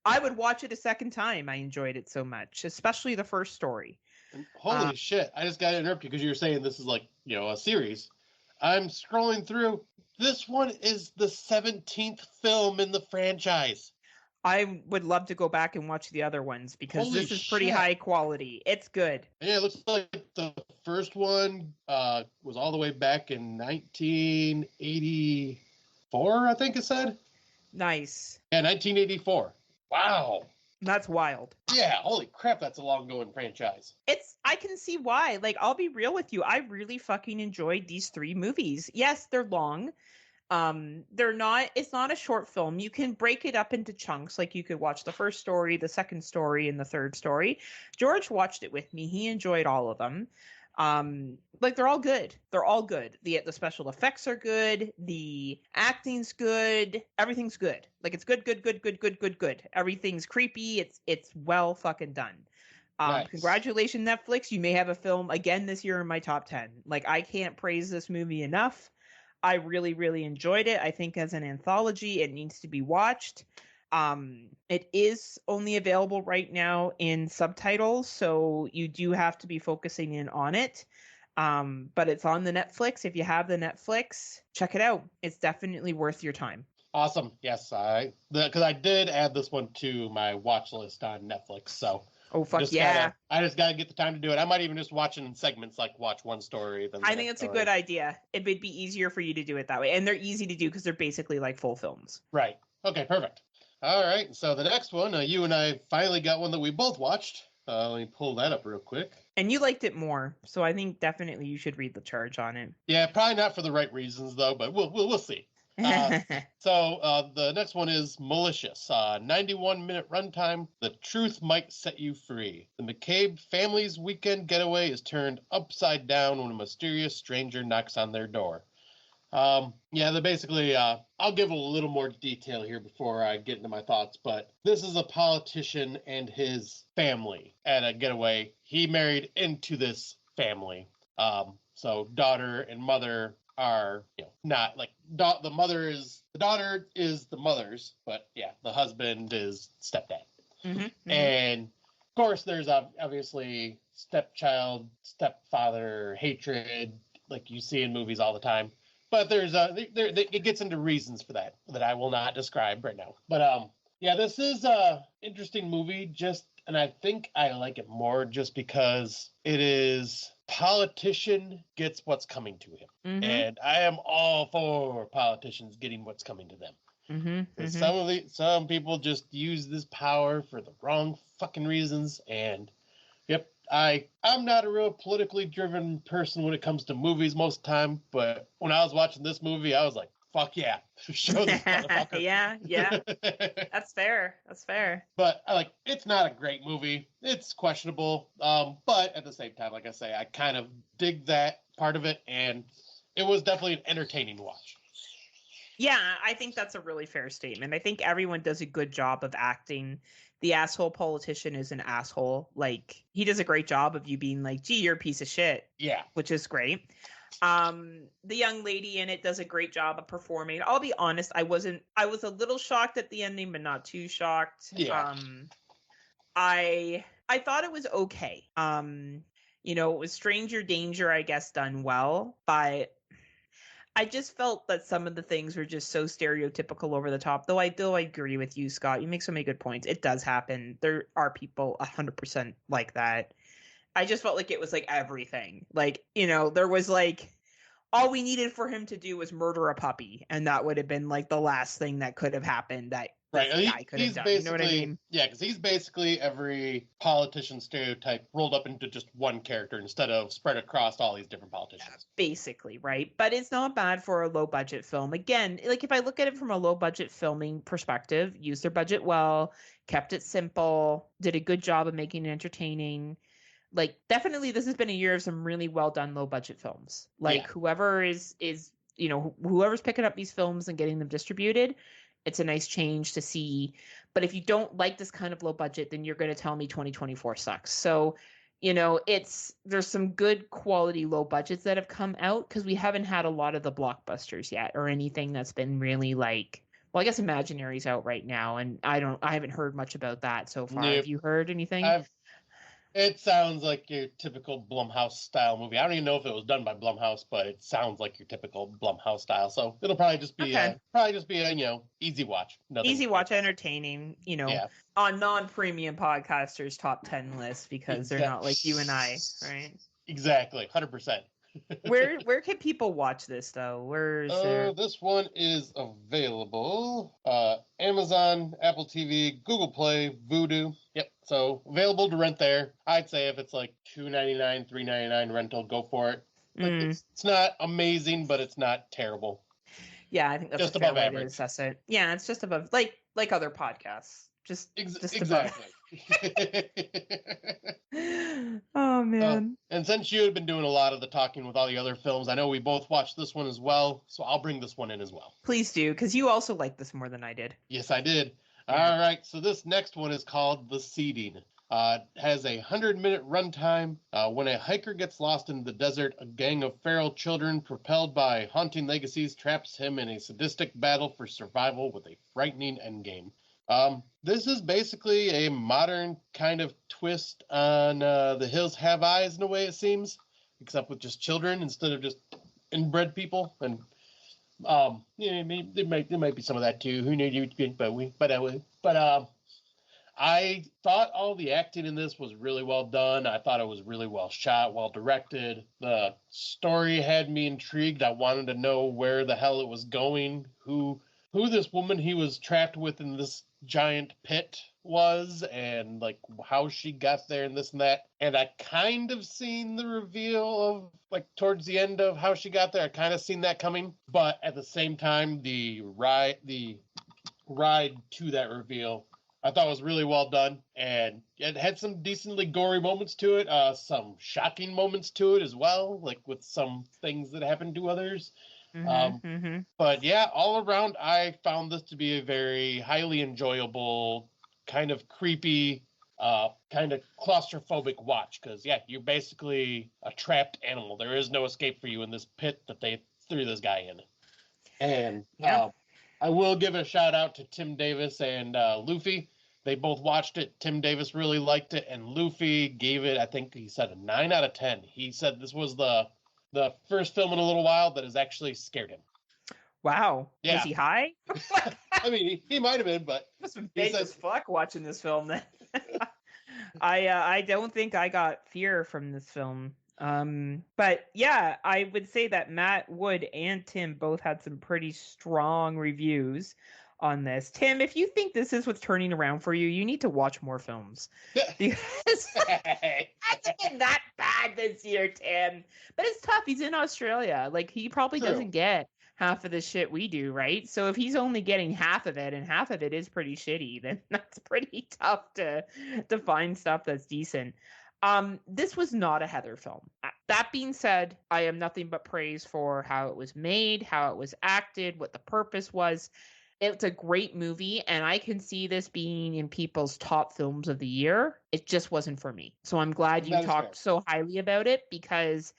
I would watch it a second time. I enjoyed it so much, especially the first story. Holy shit. I just got to interrupt you because you were saying this is like, a series. I'm scrolling through. This one is the 17th film in the franchise. I would love to go back and watch the other ones because Holy this is pretty shit. high quality. It's good. Yeah, it looks like the first one was all the way back in 1984, I think it said. Nice. Yeah, 1984. Wow. That's wild. Yeah, holy crap, that's a long-going franchise. I can see why. Like, I'll be real with you. I really fucking enjoyed these 3 movies. Yes, they're long. It's not a short film. You can break it up into chunks. Like, you could watch the first story, the second story, and the third story. George watched it with me. He enjoyed all of them. Like, they're all good. They're all good. The special effects are good. The acting's good. Everything's good. Like, it's good. Everything's creepy. It's well fucking done. Nice. Congratulations, Netflix. You may have a film again this year in my top 10. Like, I can't praise this movie enough. I really, really enjoyed it. I think as an anthology, it needs to be watched. It is only available right now in subtitles, so you do have to be focusing in on it. But it's on the Netflix. If you have the Netflix, check it out. It's definitely worth your time. Awesome. Yes, because I did add this one to my watch list on Netflix, so. Oh, fuck yeah. I just got to get the time to do it. I might even just watch it in segments, like watch one story. Then I think it's a good idea. It would be easier for you to do it that way. And they're easy to do because they're basically like full films. Right. Okay, perfect. All right. So the next one, you and I finally got one that we both watched. Let me pull that up real quick. And you liked it more. So I think definitely you should read the charge on it. Yeah, probably not for the right reasons, though, but we'll see. So the next one is Malicious. 91-minute runtime. The truth might set you free. The McCabe family's weekend getaway is turned upside down when a mysterious stranger knocks on their door. They're basically, I'll give a little more detail here before I get into my thoughts, but this is a politician and his family at a getaway. He married into this family. So daughter and mother are not like the daughter is the mother's, but yeah, the husband is stepdad. Mm-hmm. And of course there's obviously stepchild stepfather hatred like you see in movies all the time, but there's it gets into reasons for that I will not describe right now. But this is a interesting movie, and I think I like it more just because it is politician gets what's coming to him. Mm-hmm. And I am all for politicians getting what's coming to them. Mm-hmm. Some people just use this power for the wrong fucking reasons. And yep, I'm not a real politically driven person when it comes to movies most of the time, but when I was watching this movie, I was like, fuck yeah, show this motherfucker. Yeah. That's fair. But it's not a great movie. It's questionable. But at the same time, like I say, I kind of dig that part of it, and it was definitely an entertaining watch. Yeah, I think that's a really fair statement. I think everyone does a good job of acting. The asshole politician is an asshole. Like, he does a great job of you being like, gee, you're a piece of shit. Yeah. Which is great. The young lady in it does a great job of performing. I'll be honest, I was a little shocked at the ending, but not too shocked. Yeah. I thought it was okay. It was stranger danger, I guess, done well, but I just felt that some of the things were just so stereotypical over the top. Though I agree with you, Scott. You make so many good points. It does happen. There are people 100% like that. I just felt like it was like everything. Like, there was like all we needed for him to do was murder a puppy, and that would have been like the last thing that could have happened that right. guy could have done. You know what I mean? Yeah, because he's basically every politician stereotype rolled up into just one character instead of spread across all these different politicians. Yeah, basically, right? But it's not bad for a low budget film. Again, like if I look at it from a low budget filming perspective, used their budget well, kept it simple, did a good job of making it entertaining. Like, definitely this has been a year of some really well done low budget films. Like, whoever is whoever's picking up these films and getting them distributed, it's a nice change to see. But if you don't like this kind of low budget, then you're going to tell me 2024 sucks. So, there's some good quality low budgets that have come out because we haven't had a lot of the blockbusters yet or anything that's been really like, well, I guess Imaginary's out right now, and I haven't heard much about that so far. Nope. Have you heard anything? It sounds like your typical Blumhouse style movie. I don't even know if it was done by Blumhouse, but it sounds like your typical Blumhouse style. So it'll Okay. probably just be a easy watch. Nothing Easy watch, fantastic. entertaining, Yeah, on non-premium podcasters top 10 lists because they're not like you and I, right? exactly, 100%. Where can people watch this though? Where is there? This one is available. Amazon, Apple TV, Google Play, Vudu. Yep. So available to rent there. I'd say if it's like $2.99, $3.99 rental, go for it. Like Mm, it's not amazing, but it's not terrible. yeah, I think that's a Just fair above way to average. assess it. Yeah, it's just above like other podcasts. Just above. Exactly. Oh man. And since you had been doing a lot of the talking with all the other films, I know we both watched this one as well, so I'll bring this one in as well. Please do, because you also like this more than I did. Yes, I did. Yeah. All right, so this next one is called The Seeding. Has a 100-minute runtime. When a hiker gets lost in the desert, a gang of feral children propelled by haunting legacies traps him in a sadistic battle for survival with a frightening endgame. This is basically a modern kind of twist on The Hills Have Eyes in a way, it seems, except with just children instead of just inbred people. And yeah, there might be some of that too. Who knew you'd be Bowie? But I thought all the acting in this was really well done. I thought it was really well shot, well directed. The story had me intrigued. I wanted to know where the hell it was going, who this woman he was trapped with in this giant pit was, and like how she got there and this and that. And I kind of seen the reveal of like towards the end of how she got there. I kind of seen that coming, but at the same time, the ride to that reveal I thought was really well done, and it had some decently gory moments to it, some shocking moments to it as well, like with some things that happened to others. But yeah, all around, I found this to be a very highly enjoyable, kind of creepy, kind of claustrophobic watch. Because yeah, you're basically a trapped animal. There is no escape for you in this pit that they threw this guy in. And Yeah. I will give a shout out to Tim Davis and Luffy. They both watched it. Tim Davis really liked it, and Luffy gave it, I think he said a 9 out of 10. He said this was the first film in a little while that has actually scared him. Wow. Yeah. Was he high? I mean, he might have been, but Must have been big as fuck watching this film then. I don't think I got fear from this film. But yeah, I would say that Matt Wood and Tim both had some pretty strong reviews on this. Tim, if you think this is what's turning around for you, you need to watch more films. Because it hasn't been that bad this year, Tim. But it's tough. He's in Australia. Like, he probably doesn't get half of the shit we do, right? So if he's only getting half of it, and half of it is pretty shitty, then that's pretty tough to find stuff that's decent. This was not a Heather film. That being said, I am nothing but praise for how it was made, how it was acted, what the purpose was. It's a great movie, and I can see this being in people's top films of the year. It just wasn't for me. So I'm glad you talked so highly about it, because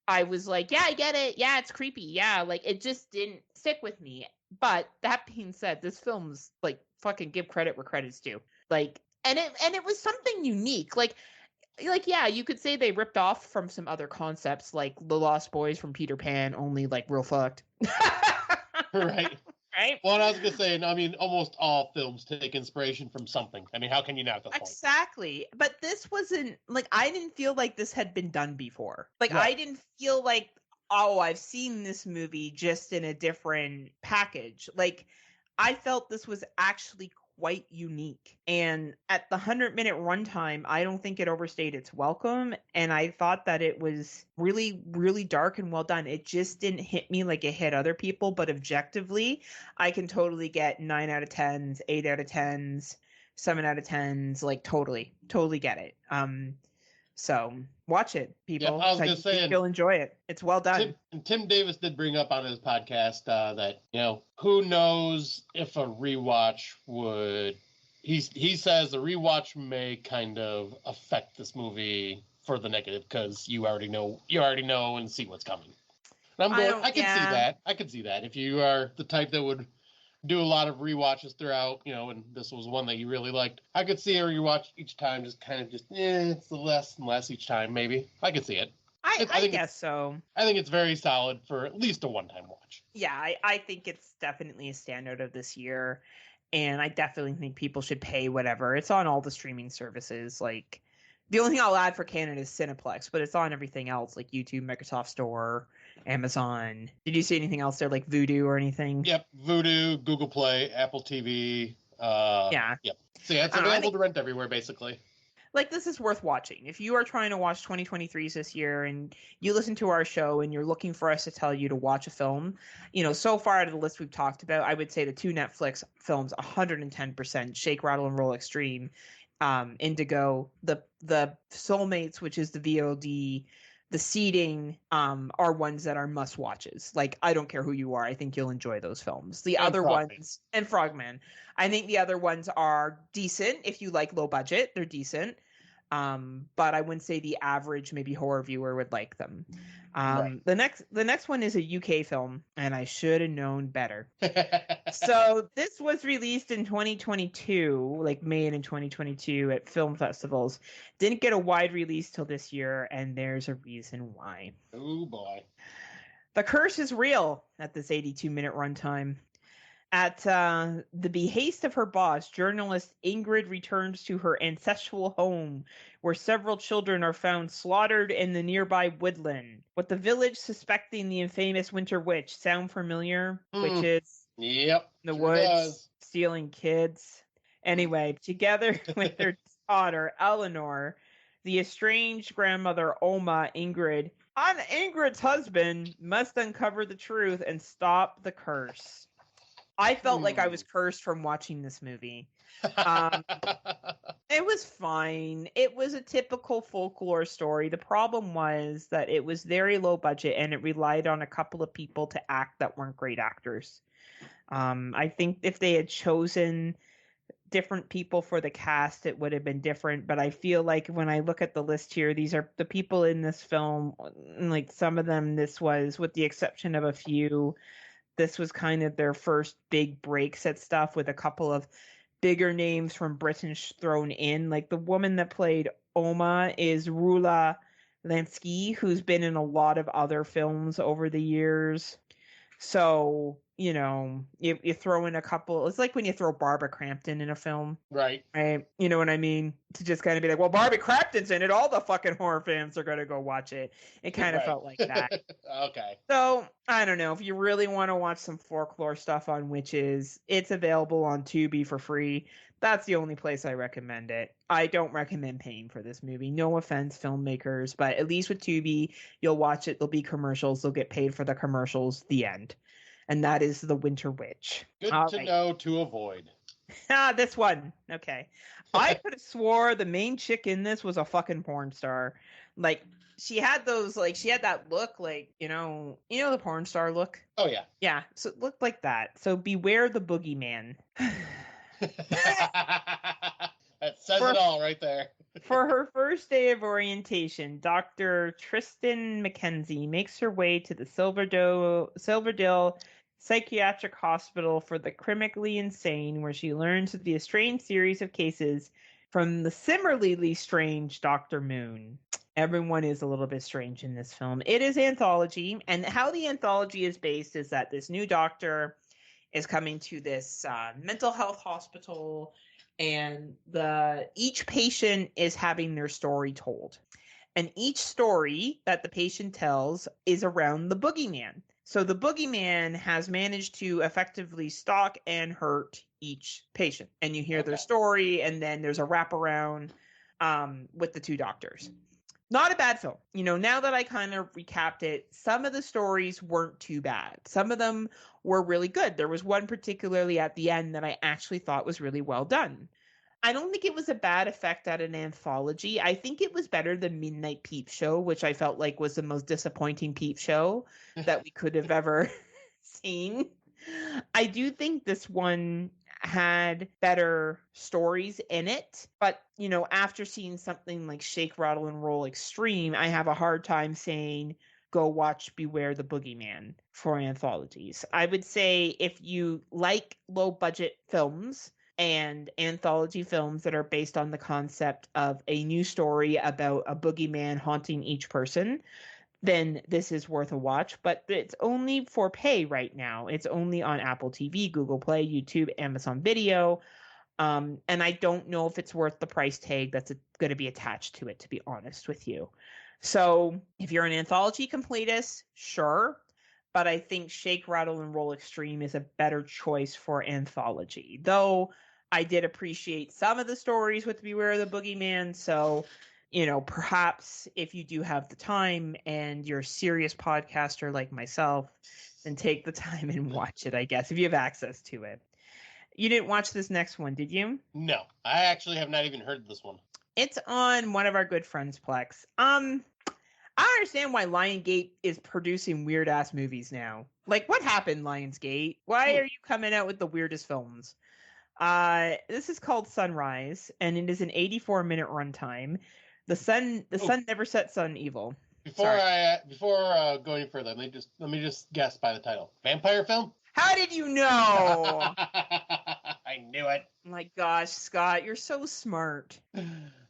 I was like, yeah, I get it. Yeah, it's creepy. Yeah, like it just didn't stick with me. But that being said, this film's like fucking give credit where credit's due. Like, and it was something unique. Like yeah, you could say they ripped off from some other concepts, like The Lost Boys from Peter Pan, only like real fucked. Right. Right? Well, I was going to say, I mean, almost all films take inspiration from something. I mean, how can you not at this point? Exactly. But this wasn't, like, I didn't feel like this had been done before. Like, Right. I didn't feel like, oh, I've seen this movie just in a different package. Like, I felt this was actually quite unique. And at the 100-minute runtime, I don't think it overstayed its welcome. And I thought that it was really, really dark and well done. It just didn't hit me like it hit other people. But objectively, I can totally get 9 out of 10s, 8 out of 10s, 7 out of 10s. Like, totally get it. So watch it, people. Yeah, I was going to say, you'll enjoy it. It's well done. Tim Davis did bring up on his podcast that, who knows if a rewatch would. He says a rewatch may kind of affect this movie for the negative because you already know and see what's coming. And I'm going. I can see that. I can see that if you are the type that would do a lot of rewatches throughout, and this was one that you really liked, I could see a rewatch each time just kind of it's less and less each time, maybe. I could see it. I guess so. I think it's very solid for at least a one-time watch. Yeah, I think it's definitely a standout of this year. And I definitely think people should pay whatever. It's on all the streaming services. Like, the only thing I'll add for Canada is Cineplex, but it's on everything else, like YouTube, Microsoft Store, Amazon. Did you see anything else there, like Vudu or anything? Yep, Vudu, Google Play, Apple TV. Yeah. Yep. So yeah, it's available to rent everywhere, basically. Like, this is worth watching. If you are trying to watch 2023s this year and you listen to our show and you're looking for us to tell you to watch a film, so far out of the list we've talked about, I would say the two Netflix films, 110%, Shake, Rattle, and Roll Extreme, Indigo, the Soulmates, which is the VOD, the Seeding, are ones that are must watches. Like, I don't care who you are, I think you'll enjoy those films. The other ones, and Frogman, I think the other ones are decent. If you like low budget, they're decent. But I wouldn't say the average maybe horror viewer would like them. Right. The next one is a UK film, and I should have known better. So this was released in 2022, like made in 2022 at film festivals. Didn't get a wide release till this year, and there's a reason why. Oh boy. The Curse is Real at this 82-minute runtime. At the behest of her boss, journalist Ingrid returns to her ancestral home, where several children are found slaughtered in the nearby woodland. With the village suspecting the infamous Winter Witch. Sound familiar? Witches. Yep. The woods, stealing kids. Anyway, together with their daughter, Eleanor, the estranged grandmother, Oma, Ingrid, and Ingrid's husband must uncover the truth and stop the curse. I felt like I was cursed from watching this movie. It was fine. It was a typical folklore story. The problem was that it was very low budget and it relied on a couple of people to act that weren't great actors. I think if they had chosen different people for the cast, it would have been different. But I feel like when I look at the list here, these are the people in this film. Like, some of them, this was, with the exception of a few, this was kind of their first big breaks at stuff, with a couple of bigger names from Britain thrown in. Like, the woman that played Oma is Rula Lansky, who's been in a lot of other films over the years. So, you throw in a couple. It's like when you throw Barbara Crampton in a film. Right. You know what I mean? To just kind of be like, well, Barbara Crampton's in it, all the fucking horror fans are going to go watch it. It kind of felt like that. Okay. So, I don't know. If you really want to watch some folklore stuff on witches, it's available on Tubi for free. That's the only place I recommend it. I don't recommend paying for this movie. No offense, filmmakers, but at least with Tubi, you'll watch it. There'll be commercials. They'll get paid for the commercials. The end. And that is The Winter Witch. Good to know to avoid. This one. Okay. I could have swore the main chick in this was a fucking porn star. Like, she had that look, like, the porn star look? Oh, yeah. Yeah, so it looked like that. So beware the boogeyman. That says it all right there. For her first day of orientation, Dr. Tristan McKenzie makes her way to the Silverdale Psychiatric Hospital for the Criminally Insane, where she learns of the estranged series of cases from the similarly strange Dr. Moon. Everyone is a little bit strange in this film. It is anthology, and how the anthology is based is that this new doctor is coming to this mental health hospital, and each patient is having their story told. And each story that the patient tells is around the boogeyman. So the boogeyman has managed to effectively stalk and hurt each patient. And you hear their story, and then there's a wraparound with the two doctors. Not a bad film. Now that I kind of recapped it, some of the stories weren't too bad. Some of them were really good. There was one particularly at the end that I actually thought was really well done. I don't think it was a bad effect at an anthology. I think it was better than Midnight Peep Show, which I felt like was the most disappointing Peep Show that we could have ever seen. I do think this one had better stories in it, but after seeing something like Shake, Rattle, and Roll Extreme, I have a hard time saying go watch Beware the Boogeyman for anthologies. I would say if you like low budget films and anthology films that are based on the concept of a new story about a boogeyman haunting each person, then this is worth a watch. But it's only for pay right now. It's only on Apple TV, Google Play, YouTube, Amazon Video. And I don't know if it's worth the price tag that's going to be attached to it, to be honest with you. So if you're an anthology completist, sure. But I think Shake, Rattle, and Roll Extreme is a better choice for anthology. Though I did appreciate some of the stories with Beware the Boogeyman. So, perhaps if you do have the time and you're a serious podcaster like myself, then take the time and watch it, I guess, if you have access to it. You didn't watch this next one, did you? No, I actually have not even heard this one. It's on one of our good friends' Plex. I understand why Lionsgate is producing weird ass movies now. Like, what happened, Lionsgate? Why are you coming out with the weirdest films? This is called Sunrise, and it is an 84-minute runtime. The sun never sets on evil. Before going further, let me just guess by the title. Vampire film? How did you know? I knew it. My gosh, Scott, you're so smart.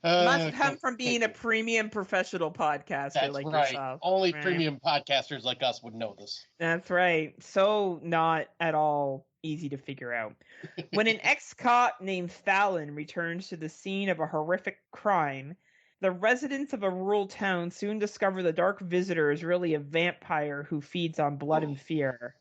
Must come from being a premium professional podcaster. That's like right. Yourself. Only right? Premium podcasters like us would know this. That's right. So not at all easy to figure out. When an ex-cop named Fallon returns to the scene of a horrific crime, the residents of a rural town soon discover the dark visitor is really a vampire who feeds on blood and fear.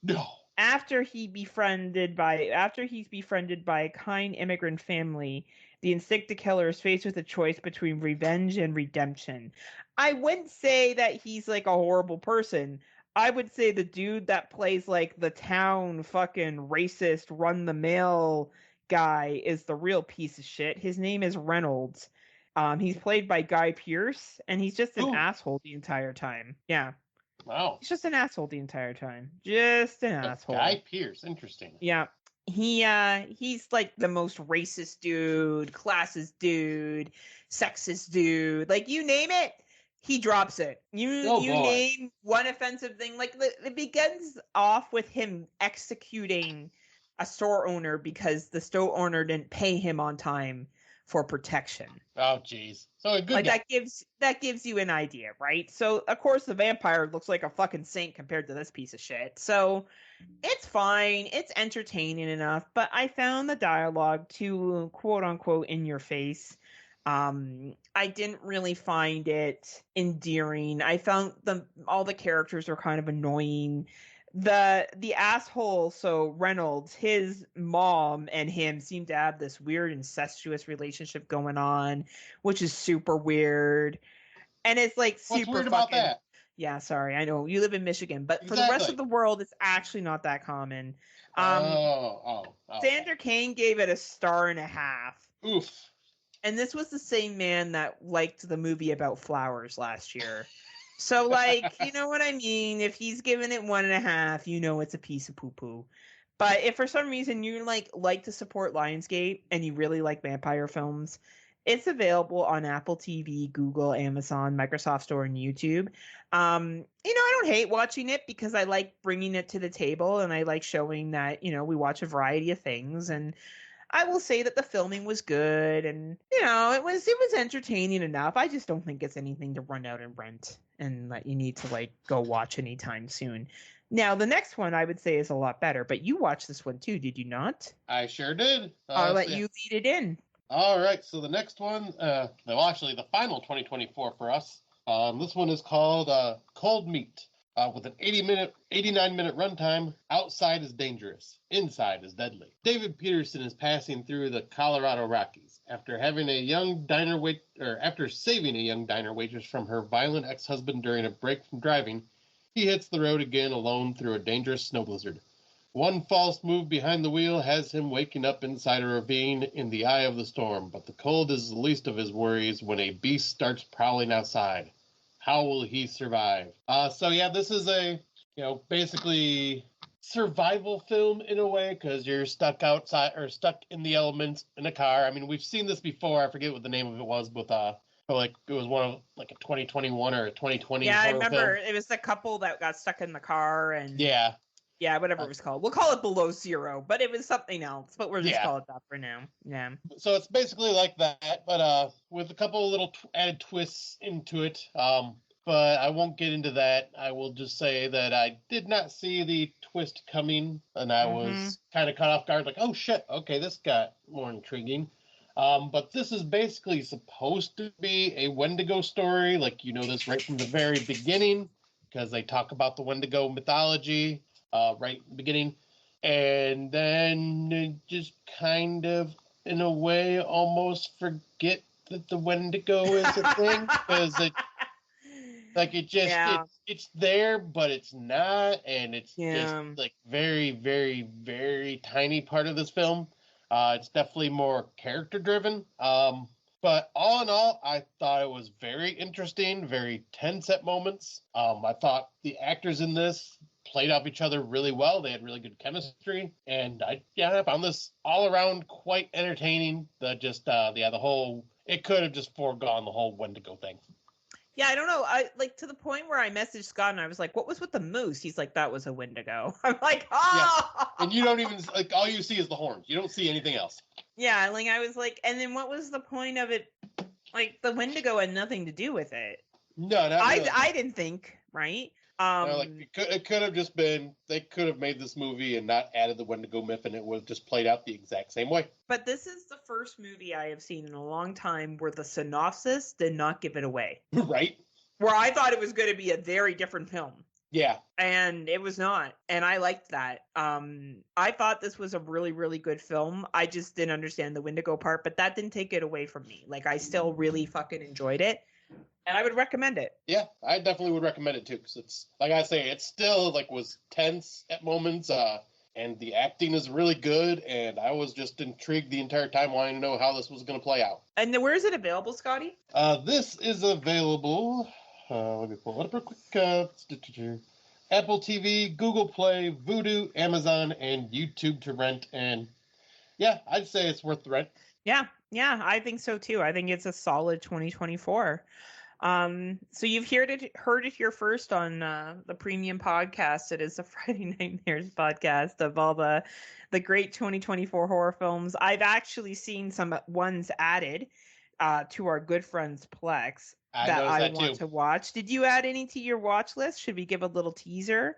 No. After he's befriended by a kind immigrant family, the instinctive killer is faced with a choice between revenge and redemption. I wouldn't say that he's like a horrible person. I would say the dude that plays like the town fucking racist run the mill guy is the real piece of shit. His name is Reynolds. He's played by Guy Pearce, and he's just an asshole the entire time. Yeah. Wow. He's just an asshole the entire time. Just an asshole. Guy Pearce, interesting. Yeah. He's like the most racist dude, classist dude, sexist dude. Like, you name it, he drops it. You name one offensive thing. Like, it begins off with him executing a store owner because the store owner didn't pay him on time for protection. Oh, jeez. So a good like guy. that gives you an idea, right? So of course the vampire looks like a fucking saint compared to this piece of shit. So it's fine, it's entertaining enough, but I found the dialogue too quote unquote in your face. I didn't really find it endearing. I found all the characters are kind of annoying. The asshole, so Reynolds, his mom and him seem to have this weird incestuous relationship going on, which is super weird. And it's like super What's weird fucking about that? Yeah, sorry, I know you live in Michigan, but for the rest of the world, it's actually not that common. Sandra Kane gave it a 1.5 stars. Oof. And this was the same man that liked the movie about flowers last year. So, like, you know what I mean? If he's giving it 1.5, you know it's a piece of poo-poo. But if for some reason you like to support Lionsgate and you really like vampire films, it's available on Apple TV, Google, Amazon, Microsoft Store, and YouTube. I don't hate watching it because I like bringing it to the table and I like showing that, we watch a variety of things. And I will say that the filming was good and, it was entertaining enough. I just don't think it's anything to run out and rent and that you need to go watch anytime soon. Now, the next one I would say is a lot better, but you watched this one too, did you not? I sure did. I'll let you lead it in. All right, so the next one, actually the final 2024 for us, this one is called Cold Meat. With an 89-minute runtime, outside is dangerous, inside is deadly. David Peterson is passing through the Colorado Rockies after saving a young diner waitress from her violent ex-husband during a break from driving. He hits the road again alone through a dangerous snow blizzard. One false move behind the wheel has him waking up inside a ravine in the eye of the storm, but the cold is the least of his worries when a beast starts prowling outside. How will he survive? This is a, basically survival film in a way because you're stuck outside or stuck in the elements in a car. I mean, we've seen this before. I forget what the name of it was with Or like it was one of like a 2021 or a 2020 Yeah, I horror remember film. it was the couple that got stuck in the car and Yeah. yeah, whatever it was called. We'll call it Below Zero, but it was something else. But we'll just Yeah. call it that for now. Yeah. So it's basically like that, but with a couple of little added twists into it. But I won't get into that. I will just say that I did not see the twist coming, and I was kind of caught off guard. Like, oh shit, okay, this got more intriguing. But this is basically supposed to be a Wendigo story. Like, you know this right from the very beginning, because they talk about the Wendigo mythology right in the beginning. And then it just kind of, in a way, almost forget that the Wendigo is a thing. Because it, like, it just, Yeah. it's there, but it's not. And it's just, Yeah. like, very, very, very tiny part of this film. It's definitely more character driven. But all in all, I thought it was very interesting, very tense at moments. I thought the actors in this played off each other really well. They had really good chemistry, and I found this all around quite entertaining. The whole, it could have just foregone the whole Wendigo thing. Yeah, I don't know. I like to the point where I messaged Scott and I was like, "What was with the moose?" He's like, "That was a Wendigo." I'm like, "Oh!" Yeah, and you don't even like all you see is the horns. You don't see anything else. Yeah, like I was like, and then what was the point of it? Like the Wendigo had nothing to do with it. No, not really. I didn't think, right? No, like it could have just been they could have made this movie and not added the Wendigo myth, and it would have just played out the exact same way. But this is the first movie I have seen in a long time where the synopsis did not give it away. Right? Where I thought it was going to be a very different film. Yeah. And it was not. And I liked that. I thought this was a really, really good film. I just didn't understand the Wendigo part, but that didn't take it away from me. Like, I still really fucking enjoyed it. And I would recommend it. Yeah, I definitely would recommend it too, because it's, like I say, it still, like, was tense at moments, and the acting is really good, and I was just intrigued the entire time wanting to know how this was going to play out. And then where is it available, Scotty? This is available, let me pull it up real quick, Apple TV, Google Play, Vudu, Amazon, and YouTube to rent, and yeah, I'd say it's worth the rent. Yeah, I think so too. I think it's a solid 2024. So you've heard it here first on the premium podcast. It is the Friday Nightmares podcast of all the great 2024 horror films. I've actually seen some ones added to our good friends Plex that I want to watch. Did you add any to your watch list? Should we give a little teaser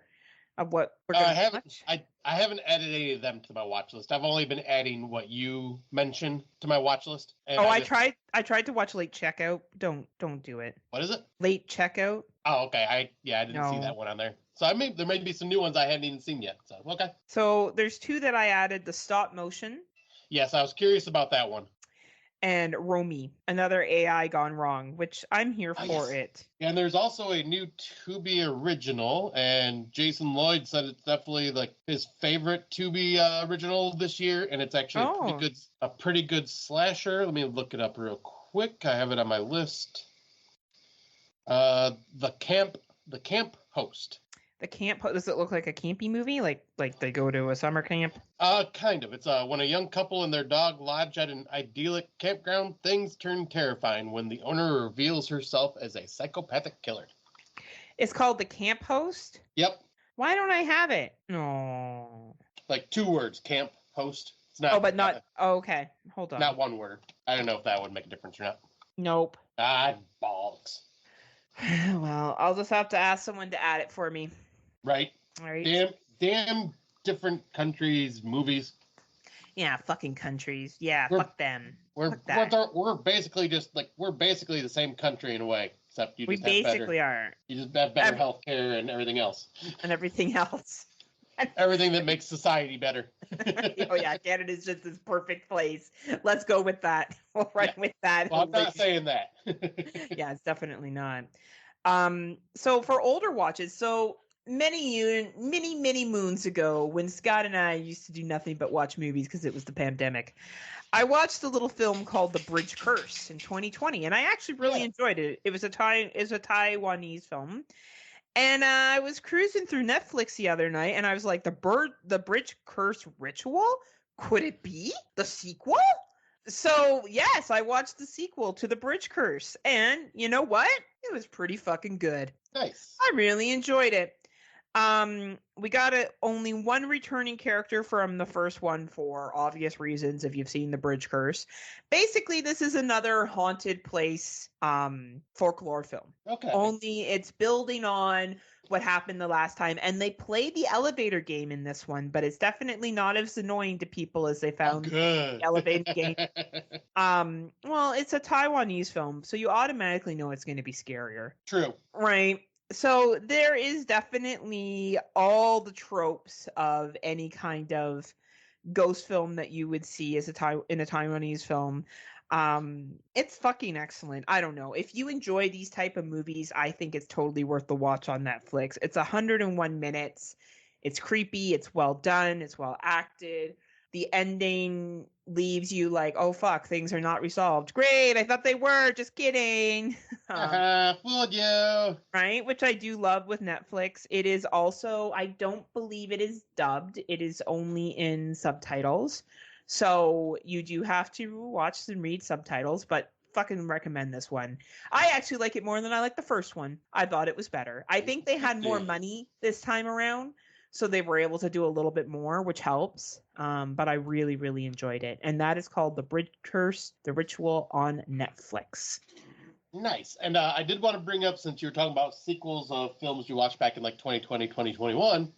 of what we're going to watch? I haven't added any of them to my watch list. I've only been adding what you mentioned to my watch list. And I tried to watch Late Checkout. Don't do it. What is it? Late Checkout. Oh, okay. I didn't see that one on there. So there may be some new ones I hadn't even seen yet. So okay. So there's two that I added: the stop motion. Yes, I was curious about that one. And Romy, another AI gone wrong, which I'm here for it. And there's also a new Tubi original, and Jason Lloyd said it's definitely like his favorite Tubi original this year, and it's actually a pretty good slasher. Let me look it up real quick. I have it on my list. The Camp Host. The camp, does it look like a campy movie? Like they go to a summer camp? Kind of. It's when a young couple and their dog lodge at an idyllic campground, things turn terrifying when the owner reveals herself as a psychopathic killer. It's called The Camp Host? Yep. Why don't I have it? No. Like 2 words, Camp Host. It's not. Oh, but not. Okay. Hold on. Not 1 word. I don't know if that would make a difference or not. Nope. Balls. Well, I'll just have to ask someone to add it for me. Right. All right. Damn different countries, movies. Yeah, fucking countries. Yeah, fuck them. We're basically the same country in a way, except you just are. You just have better healthcare and everything else. And everything else. Everything that makes society better. Oh yeah, Canada's just this perfect place. Let's go with that. We'll run with that. Well, I'm not saying that. Yeah, it's definitely not. So for older watches, many moons ago, when Scott and I used to do nothing but watch movies because it was the pandemic, I watched a little film called The Bridge Curse in 2020, and I actually really enjoyed it. It was a Taiwanese film, and I was cruising through Netflix the other night, and I was like, The Bridge Curse Ritual? Could it be the sequel? So, yes, I watched the sequel to The Bridge Curse, and you know what? It was pretty fucking good. Nice. I really enjoyed it. We got only one returning character from the first one for obvious reasons if you've seen The Bridge Curse. Basically, this is another haunted place folklore film. Okay. Only it's building on what happened the last time, and they play the elevator game in this one, but it's definitely not as annoying to people as they found Good. the elevator game. Well, it's a Taiwanese film, so you automatically know it's going to be scarier. True. Right. So there is definitely all the tropes of any kind of ghost film that you would see as in a Taiwanese film. It's fucking excellent. I don't know. If you enjoy these type of movies, I think it's totally worth the watch on Netflix. It's 101 minutes. It's creepy, it's well done, it's well acted. The ending leaves you like, oh fuck, things are not resolved. Great, I thought they were, just kidding. Fooled you. Right, which I do love with Netflix. It is also, I don't believe it is dubbed. It is only in subtitles. So you do have to watch and read subtitles, but fucking recommend this one. I actually like it more than I like the first one. I thought it was better. I think they had more money this time around, so they were able to do a little bit more, which helps. But I really, really enjoyed it. And that is called The Bridge Curse, The Ritual on Netflix. Nice. And I did want to bring up, since you were talking about sequels of films you watched back in like 2020, 2021.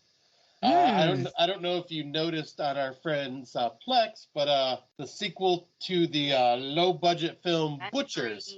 I don't know if you noticed on our friend's Plex, but the sequel to the low budget film Butchers.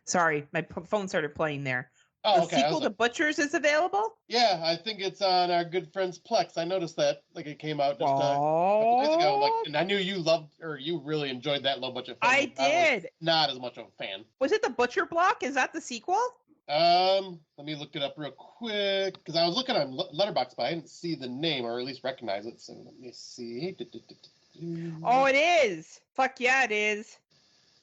Sorry, my phone started playing there. Oh, the okay. sequel to Butchers is available? Yeah, I think it's on our good friend's Plex. I noticed that, like, it came out just a couple days ago. Like, and I knew you loved, or you really enjoyed that low budget film. I did. Was not as much of a fan. Was it The Butcher Block? Is that the sequel? Let me look it up real quick, because I was looking on Letterboxd, but I didn't see the name, or at least recognize it. So let me see. Oh, it is. Fuck yeah, it is.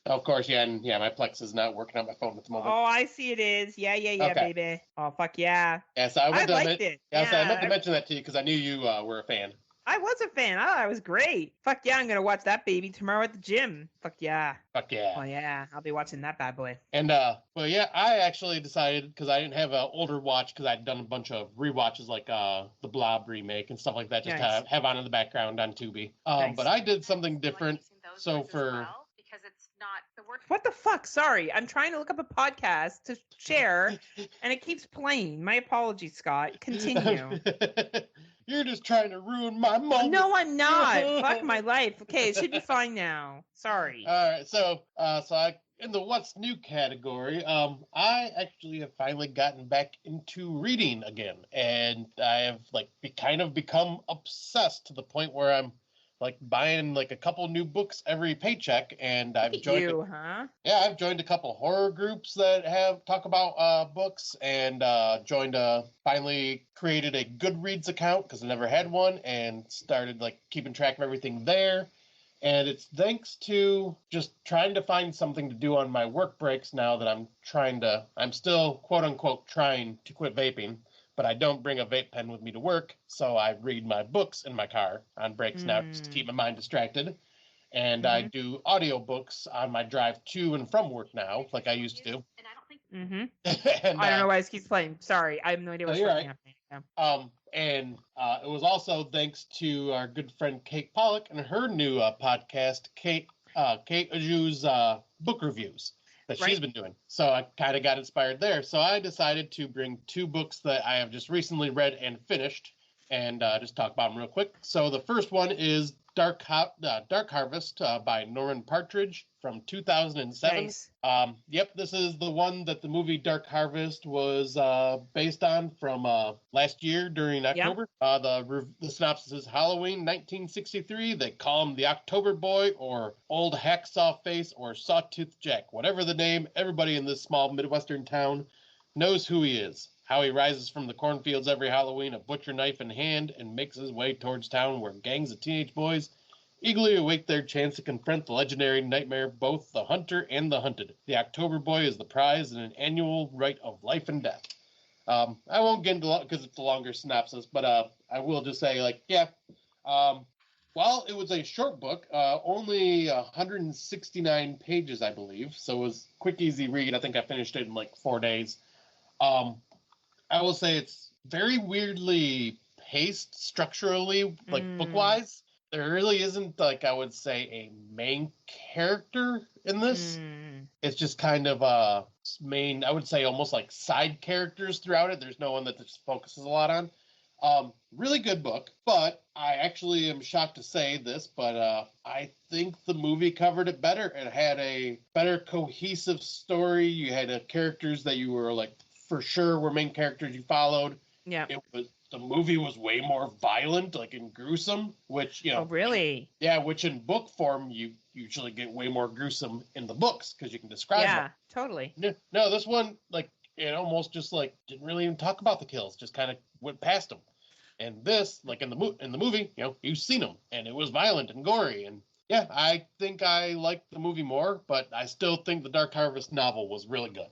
Of course, yeah, and yeah, my Plex is not working on my phone at the moment. Oh, I see it is. Yeah, okay. Baby. Oh, fuck yeah. Yeah, so I liked it. Yeah, so I meant to mention that to you because I knew you were a fan. I was a fan. Oh, it was great. Fuck yeah, I'm gonna watch that baby tomorrow at the gym. Fuck yeah. Fuck yeah. Oh yeah, I'll be watching that bad boy. And well, yeah, I actually decided, because I didn't have an older watch, because I'd done a bunch of rewatches like the Blob remake and stuff like that, just to have on in the background on Tubi. Nice. But I did something different. So for what the fuck? Sorry, I'm trying to look up a podcast to share, and it keeps playing. My apologies, Scott. Continue. You're just trying to ruin my moment. No, I'm not. Fuck my life. Okay, it should be fine now. Sorry. All right, so I, in the what's new category, I actually have finally gotten back into reading again, and I have kind of become obsessed to the point where I'm buying a couple new books every paycheck, and I've joined. I've joined a couple horror groups that talk about books, and finally created a Goodreads account because I never had one, and started keeping track of everything there. And it's thanks to just trying to find something to do on my work breaks now that I'm still quote unquote trying to quit vaping. But I don't bring a vape pen with me to work, so I read my books in my car on breaks now just to keep my mind distracted. And I do audiobooks on my drive to and from work now, like I used to do. And I don't know why it keeps playing. Sorry, I have no idea what's happening. And it was also thanks to our good friend Kate Pollock and her new podcast, Kate Aju's book reviews that she's been doing. So I kind of got inspired there. So I decided to bring two books that I have just recently read and finished, and just talk about them real quick. So the first one is Dark Harvest by Norman Partridge from 2007. Nice. Yep, this is the one that the movie Dark Harvest was based on from last year during October. The synopsis is Halloween 1963. They call him the October Boy, or Old Hacksaw Face, or Sawtooth Jack. Whatever the name, everybody in this small Midwestern town knows who he is. How he rises from the cornfields every Halloween, a butcher knife in hand, and makes his way towards town where gangs of teenage boys eagerly await their chance to confront the legendary nightmare, both the hunter and the hunted. The October Boy is the prize in an annual rite of life and death. I won't get into because it's a longer synopsis, but I will just say, Well, it was a short book, only 169 pages, I believe. So it was quick, easy read. I think I finished it in like 4 days. Um, I will say it's very weirdly paced structurally, like Mm, book-wise. There really isn't, like, I would say, a main character in this. mm, It's just kind of main, I would say, almost like side characters throughout it. There's no one that just focuses a lot on. Really good book, but I actually am shocked to say this, but I think the movie covered it better. It had a better cohesive story. You had characters that you were like for sure were main characters you followed. yeah. It was the movie was way more violent, like and gruesome, which Oh, really? yeah, which in book form you usually get way more gruesome in the books because you can describe them. Yeah, totally. No, this one like it almost just like didn't really even talk about the kills, just kind of went past them. And this, like in the movie, you've seen them, and it was violent and gory, and yeah, I think I liked the movie more, but I still think the Dark Harvest novel was really good.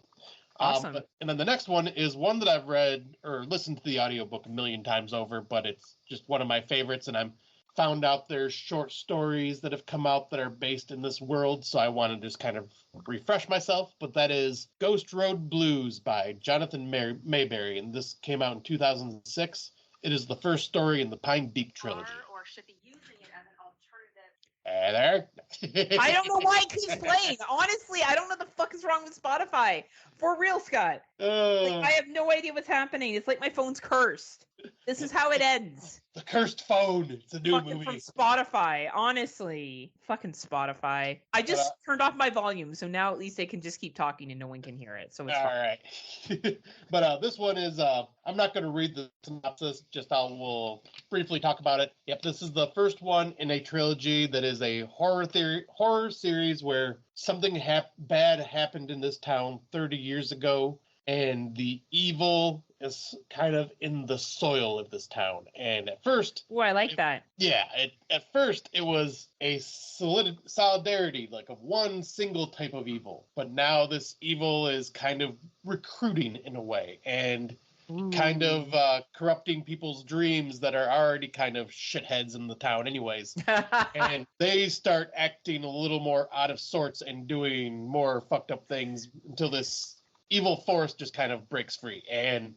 Awesome. And then the next one is one that I've read or listened to the audiobook a million times over, but it's just one of my favorites, and I'm found out there's short stories that have come out that are based in this world, so I want to just kind of refresh myself. But that is Ghost Road Blues by Jonathan Mayberry, and this came out in 2006. It is the first story in the Pine Deep trilogy. Or should be using it as an alternative. Hey there. I don't know why it keeps playing. Honestly, I don't know the fuck is wrong with Spotify. For real, Scott. Like, I have no idea what's happening. It's like my phone's cursed. This is how it ends. The cursed phone. It's a new Fucking movie. from Spotify. Honestly. Fucking Spotify. I just turned off my volume, so now at least I can just keep talking and no one can hear it. So it's all fine. right. But this one is I'm not going to read the synopsis, just we'll briefly talk about it. Yep, this is the first one in a trilogy that is a horror series where something bad happened in this town 30 years ago, and the evil is kind of in the soil of this town. And at first, Oh, I like that. yeah, at first it was a solidarity, like of one single type of evil. But now this evil is kind of recruiting in a way and kind of corrupting people's dreams that are already kind of shitheads in the town anyways. And they start acting a little more out of sorts and doing more fucked up things until this evil force just kind of breaks free. And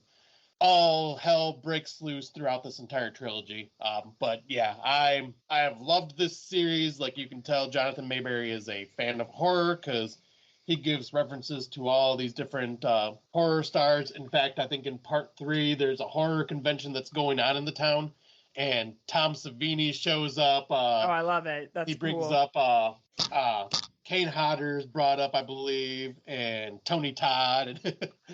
all hell breaks loose throughout this entire trilogy. But yeah, I have loved this series. Like you can tell, Jonathan Mayberry is a fan of horror because he gives references to all these different horror stars. In fact, I think in part 3, there's a horror convention that's going on in the town, and Tom Savini shows up. Oh, I love it. That's he brings cool. up Kane Hodder's brought up, I believe, and Tony Todd.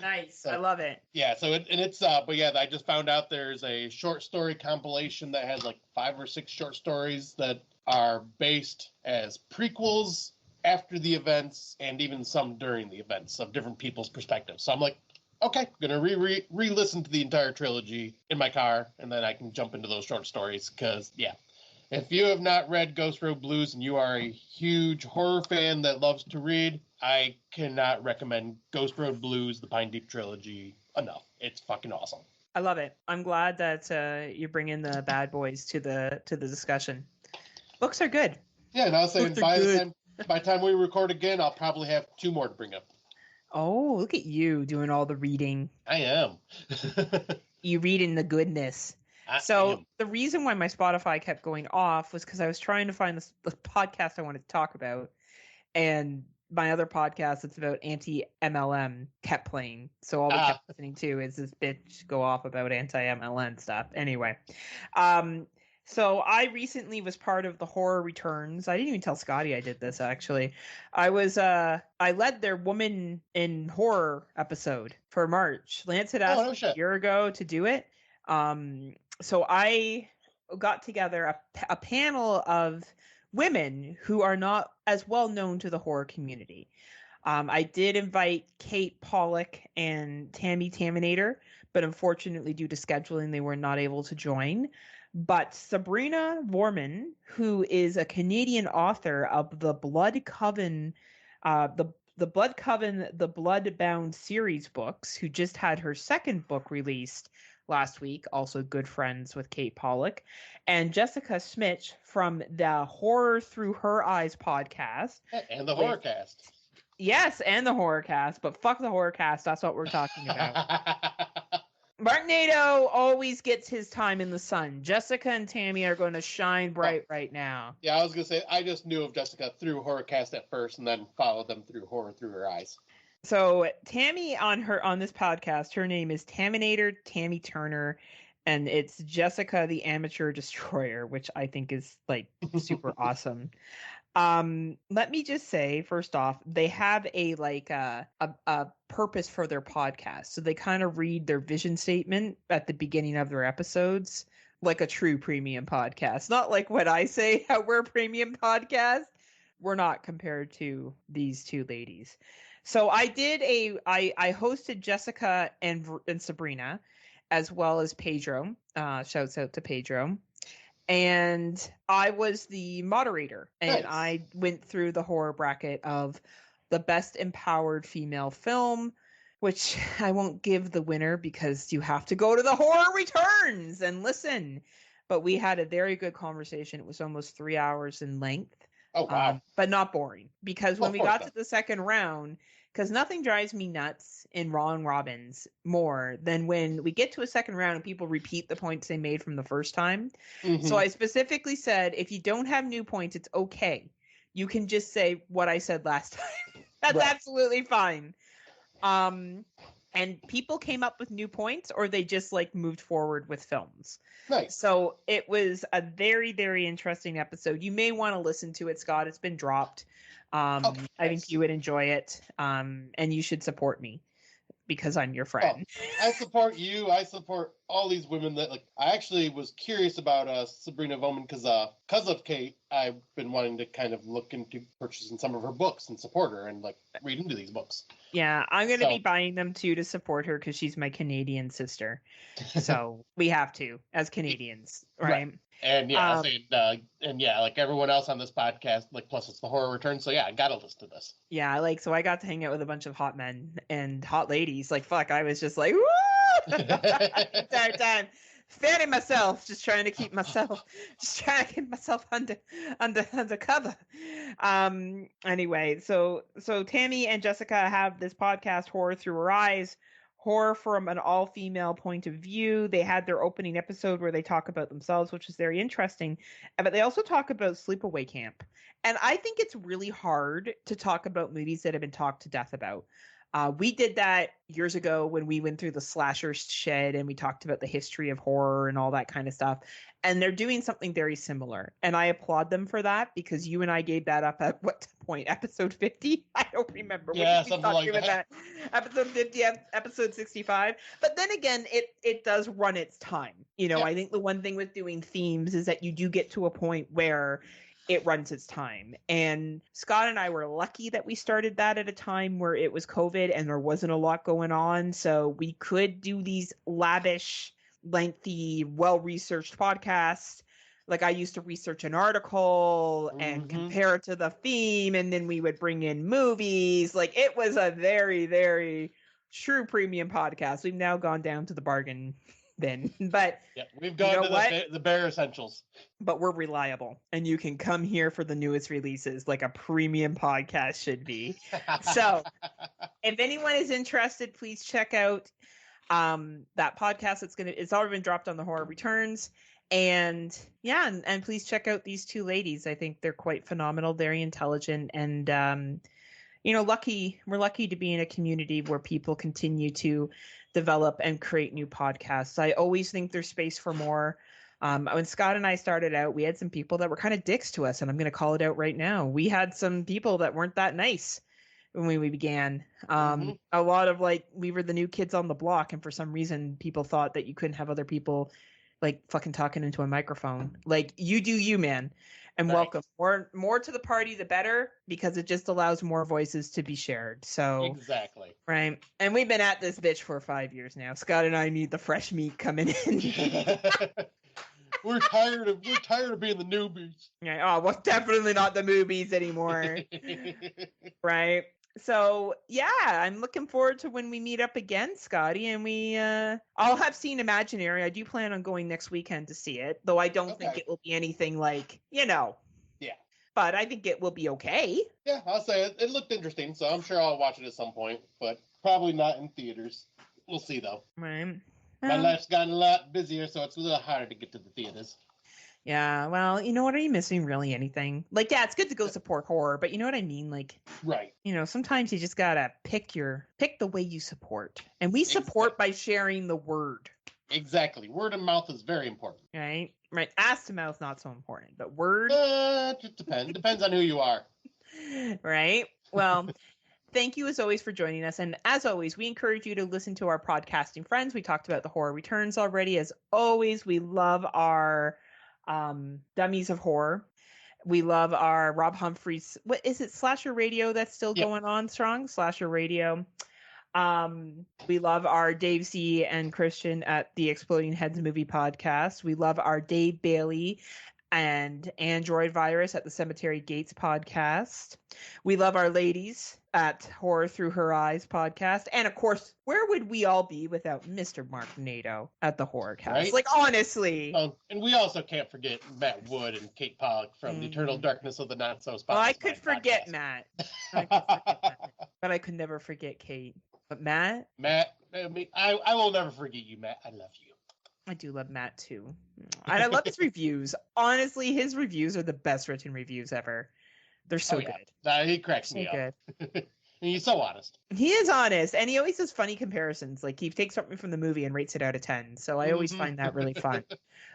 Nice. So, I love it. yeah, so it's but yeah, I just found out there's a short story compilation that has like 5 or 6 short stories that are based as prequels after the events and even some during the events of different people's perspectives. So I'm like, okay, I'm gonna re-listen to the entire trilogy in my car, and then I can jump into those short stories because yeah. If you have not read Ghost Road Blues and you are a huge horror fan that loves to read, I cannot recommend Ghost Road Blues, the Pine Deep trilogy enough. It's fucking awesome. I love it. I'm glad that you bring in the bad boys to the discussion. Books are good. Yeah, and I was saying by the time we record again, I'll probably have 2 more to bring up. Oh, look at you doing all the reading. I am. You reading the goodness. So the reason why my Spotify kept going off was because I was trying to find the podcast I wanted to talk about, and my other podcast that's about anti-MLM kept playing. So all we kept listening to is this bitch go off about anti-MLM stuff. Anyway, so I recently was part of the Horror Returns. I didn't even tell Scotty I did this, actually. I led their Woman in Horror episode for March. Lance had asked me a year ago to do it. So I got together a panel of women who are not as well known to the horror community. I did invite Kate Pollock and Tammy Taminator, but unfortunately due to scheduling, they were not able to join. But Sabrina Vorman, who is a Canadian author of the Blood Coven, the Bloodbound series books, who just had her second book released last week, also good friends with Kate Pollock, and Jessica Smitch from the Horror Through Her Eyes podcast. And the Horrorcast. Yes, and the Horrorcast, but fuck the Horrorcast. That's what we're talking about. Martinado always gets his time in the sun. Jessica and Tammy are going to shine bright right now. Yeah, I was going to say, I just knew of Jessica through Horrorcast at first and then followed them through Horror Through Her Eyes. So Tammy on this podcast, her name is Taminator Tammy Turner, and it's Jessica the Amateur Destroyer, which I think is like super awesome. Let me just say, first off, they have a purpose for their podcast. So they kind of read their vision statement at the beginning of their episodes, like a true premium podcast. Not like what I say, how we're a premium podcast. We're not compared to these two ladies. So I hosted Jessica and Sabrina, as well as Pedro. Shouts out to Pedro. And I was the moderator, and nice. I went through the horror bracket of the best empowered female film, which I won't give the winner because you have to go to the Horror Returns and listen. But we had a very good conversation. It was almost 3 hours in length. Oh, wow. But not boring, because when we got to the second round, because nothing drives me nuts in Ron Robbins more than when we get to a second round and people repeat the points they made from the first time. Mm-hmm. So I specifically said, if you don't have new points, it's okay. You can just say what I said last time. That's right. Absolutely fine. And people came up with new points, or they just like moved forward with films. Nice. So it was a very, very interesting episode. You may want to listen to it, Scott. It's been dropped. I think you would enjoy it. And you should support me because I'm your friend. I support you. I support all these women that like. I actually was curious about Sabrina Bowman because of Kate, I've been wanting to kind of look into purchasing some of her books and support her and like read into these books. Yeah, I'm going to be buying them too to support her because she's my Canadian sister. So we have to as Canadians, right? And yeah, like everyone else on this podcast, like plus it's the Horror Return. So yeah, I got a list of this. Yeah, so I got to hang out with a bunch of hot men and hot ladies. Like fuck, I was just like woo the entire time. Fanning myself, just trying to keep myself under cover. Anyway, so Tammy and Jessica have this podcast, Horror Through Her Eyes, horror from an all-female point of view. They had their opening episode where they talk about themselves, which is very interesting, but they also talk about sleepaway camp. And I think it's really hard to talk about movies that have been talked to death about. We did that years ago when we went through the slasher shed and we talked about the history of horror and all that kind of stuff. And they're doing something very similar. And I applaud them for that because you and I gave that up at what point? Episode 50? I don't remember. Yeah, something like that. Episode 50, episode 65. But then again, it does run its time. You know, yeah. I think the one thing with doing themes is that you do get to a point where it runs its time. And Scott and I were lucky that we started that at a time where it was COVID and there wasn't a lot going on. So we could do these lavish, lengthy, well-researched podcasts. Like I used to research an article and compare it to the theme, and then we would bring in movies. Like it was a very, very true premium podcast. We've now gone down to the bargain bin, but yeah, we've gone to the bare essentials. But we're reliable, and you can come here for the newest releases like a premium podcast should be. So if anyone is interested, please check out that podcast. It's already been dropped on the Horror Returns. And yeah, and please check out these two ladies. I think they're quite phenomenal, very intelligent, and we're lucky to be in a community where people continue to develop and create new podcasts. I always think there's space for more. When Scott and I started out, we had some people that were kind of dicks to us, and I'm going to call it out right now. We had some people that weren't that nice when we began. A lot of we were the new kids on the block, and for some reason people thought that you couldn't have other people like fucking talking into a microphone. Like you do you, man. And nice. Welcome. More to the party, the better, because it just allows more voices to be shared. So exactly. Right. And we've been at this bitch for 5 years now. Scott and I need the fresh meat coming in. We're tired of being the newbies. Yeah, oh, well, definitely not the movies anymore. Right. So yeah, I'm looking forward to when we meet up again, Scotty, and I'll have seen Imaginary. I do plan on going next weekend to see it, though I don't think Okay. it will be anything like, Yeah. but I think it will be okay. Yeah, I'll say it looked interesting, so I'm sure I'll watch it at some point, but probably not in theaters. We'll see, though. Right. My Well, life's gotten a lot busier, so it's a little harder to get to the theaters. yeah, well, you know what? Are you missing really anything? Like, yeah, it's good to go support horror, but you know what I mean? Like, Right. sometimes you just gotta pick the way you support. And we support by sharing the word. Exactly. Word of mouth is very important. Right? Right. Ass to mouth, not so important. But word. Just depends. Depends on who you are. Right? Well, thank you as always for joining us. And as always, we encourage you to listen to our podcasting friends. We talked about the horror returns already. As always, we love our Dummies of Horror. We love our Rob Humphreys. What is it? Slasher Radio that's still going on strong? Slasher Radio. We love our Dave Z and Christian at the Exploding Heads Movie Podcast. We love our Dave Bailey and Android Virus at the Cemetery Gates Podcast. We love our ladies at Horror Through Her Eyes Podcast. And of course, where would we all be without Mr. Mark Nato at the Horrorcast? Right? Like, honestly. And we also can't forget Matt Wood and Kate Pollock from the Eternal Darkness of the Not So Spotless. Well, I could forget Matt. But I could never forget Kate. But Matt? I will never forget you, Matt. I love you. I do love Matt too. And I love his reviews. Honestly, his reviews are the best written reviews ever. They're so good. He cracks me up. And he's so honest. He is honest. And he always does funny comparisons. Like, he takes something from the movie and rates it out of 10. So I always find that really fun.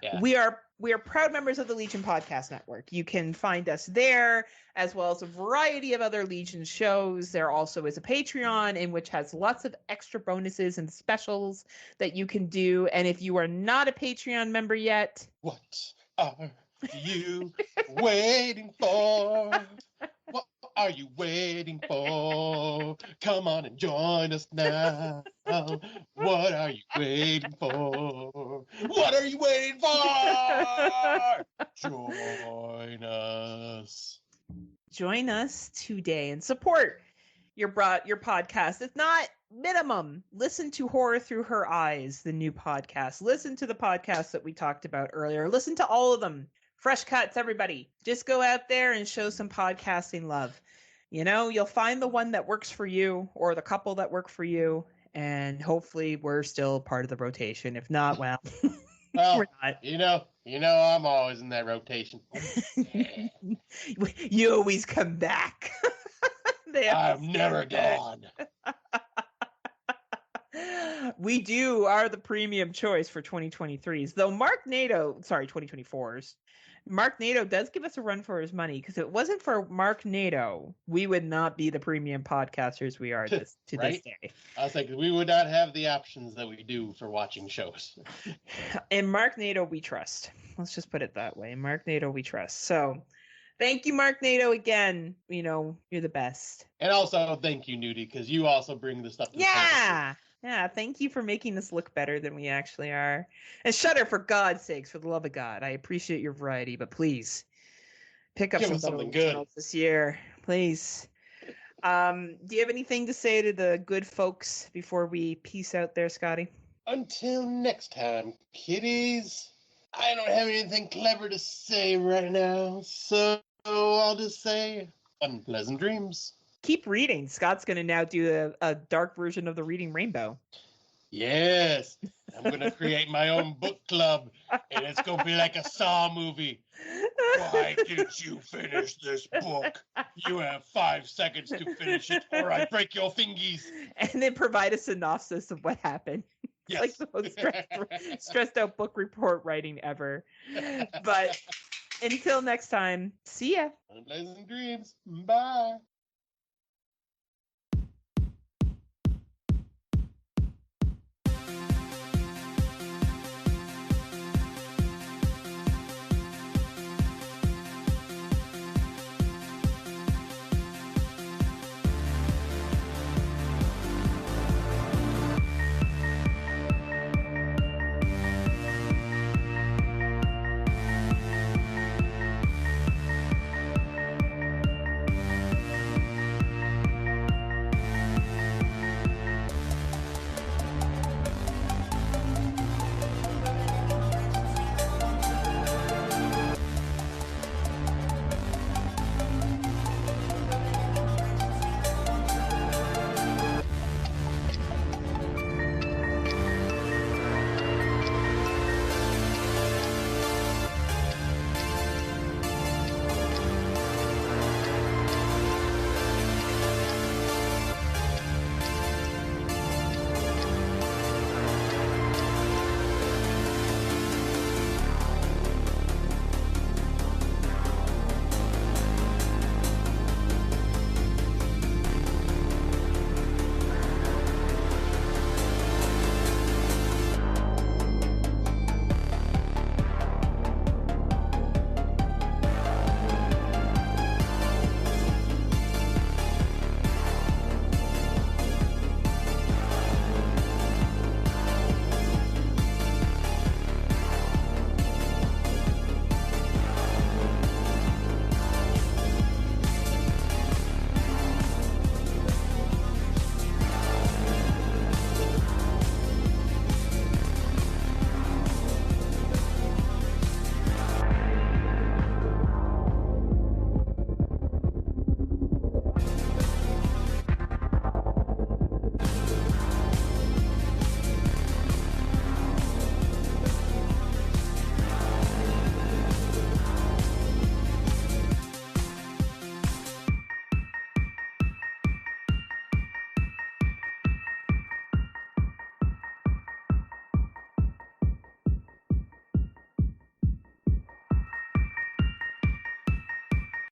Yeah. We are proud members of the Legion Podcast Network. You can find us there, as well as a variety of other Legion shows. There also is a Patreon, in which has lots of extra bonuses and specials that you can do. And if you are not a Patreon member yet, what are you waiting for? What are you waiting for? Come on and join us now. What are you waiting for? What are you waiting for? Join us. Join us today and support your podcast. If not, minimum, listen to Horror Through Her Eyes, the new podcast. Listen to the podcast that we talked about earlier. Listen to all of them. Fresh cuts, everybody. Just go out there and show some podcasting love. You'll find the one that works for you or the couple that work for you. And hopefully we're still part of the rotation. If not, well, we're not. I'm always in that rotation. You always come back. I'm never gone. We are the premium choice for 2023s, though 2024s. Mark Nato does give us a run for his money, because if it wasn't for Mark Nato, we would not be the premium podcasters we are to this day. I was like, we would not have the options that we do for watching shows. And Mark Nato we trust. Let's just put it that way. Mark Nato we trust. So thank you, Mark Nato, again. You're the best. And also thank you, Nudie, because you also bring the stuff to the table. Yeah, thank you for making us look better than we actually are. And Shudder, for God's sakes, for the love of God, I appreciate your variety, but please pick up something good this year, please. Do you have anything to say to the good folks before we peace out there, Scotty? Until next time, kiddies. I don't have anything clever to say right now, so I'll just say unpleasant dreams. Keep reading. Scott's going to now do a dark version of the Reading Rainbow. Yes. I'm going to create my own book club, and it's going to be like a Saw movie. Why didn't you finish this book? You have 5 seconds to finish it, or I break your fingies. And then provide a synopsis of what happened. Yes. Like the most stressed out book report writing ever. But until next time, see ya. Unpleasant dreams. Bye.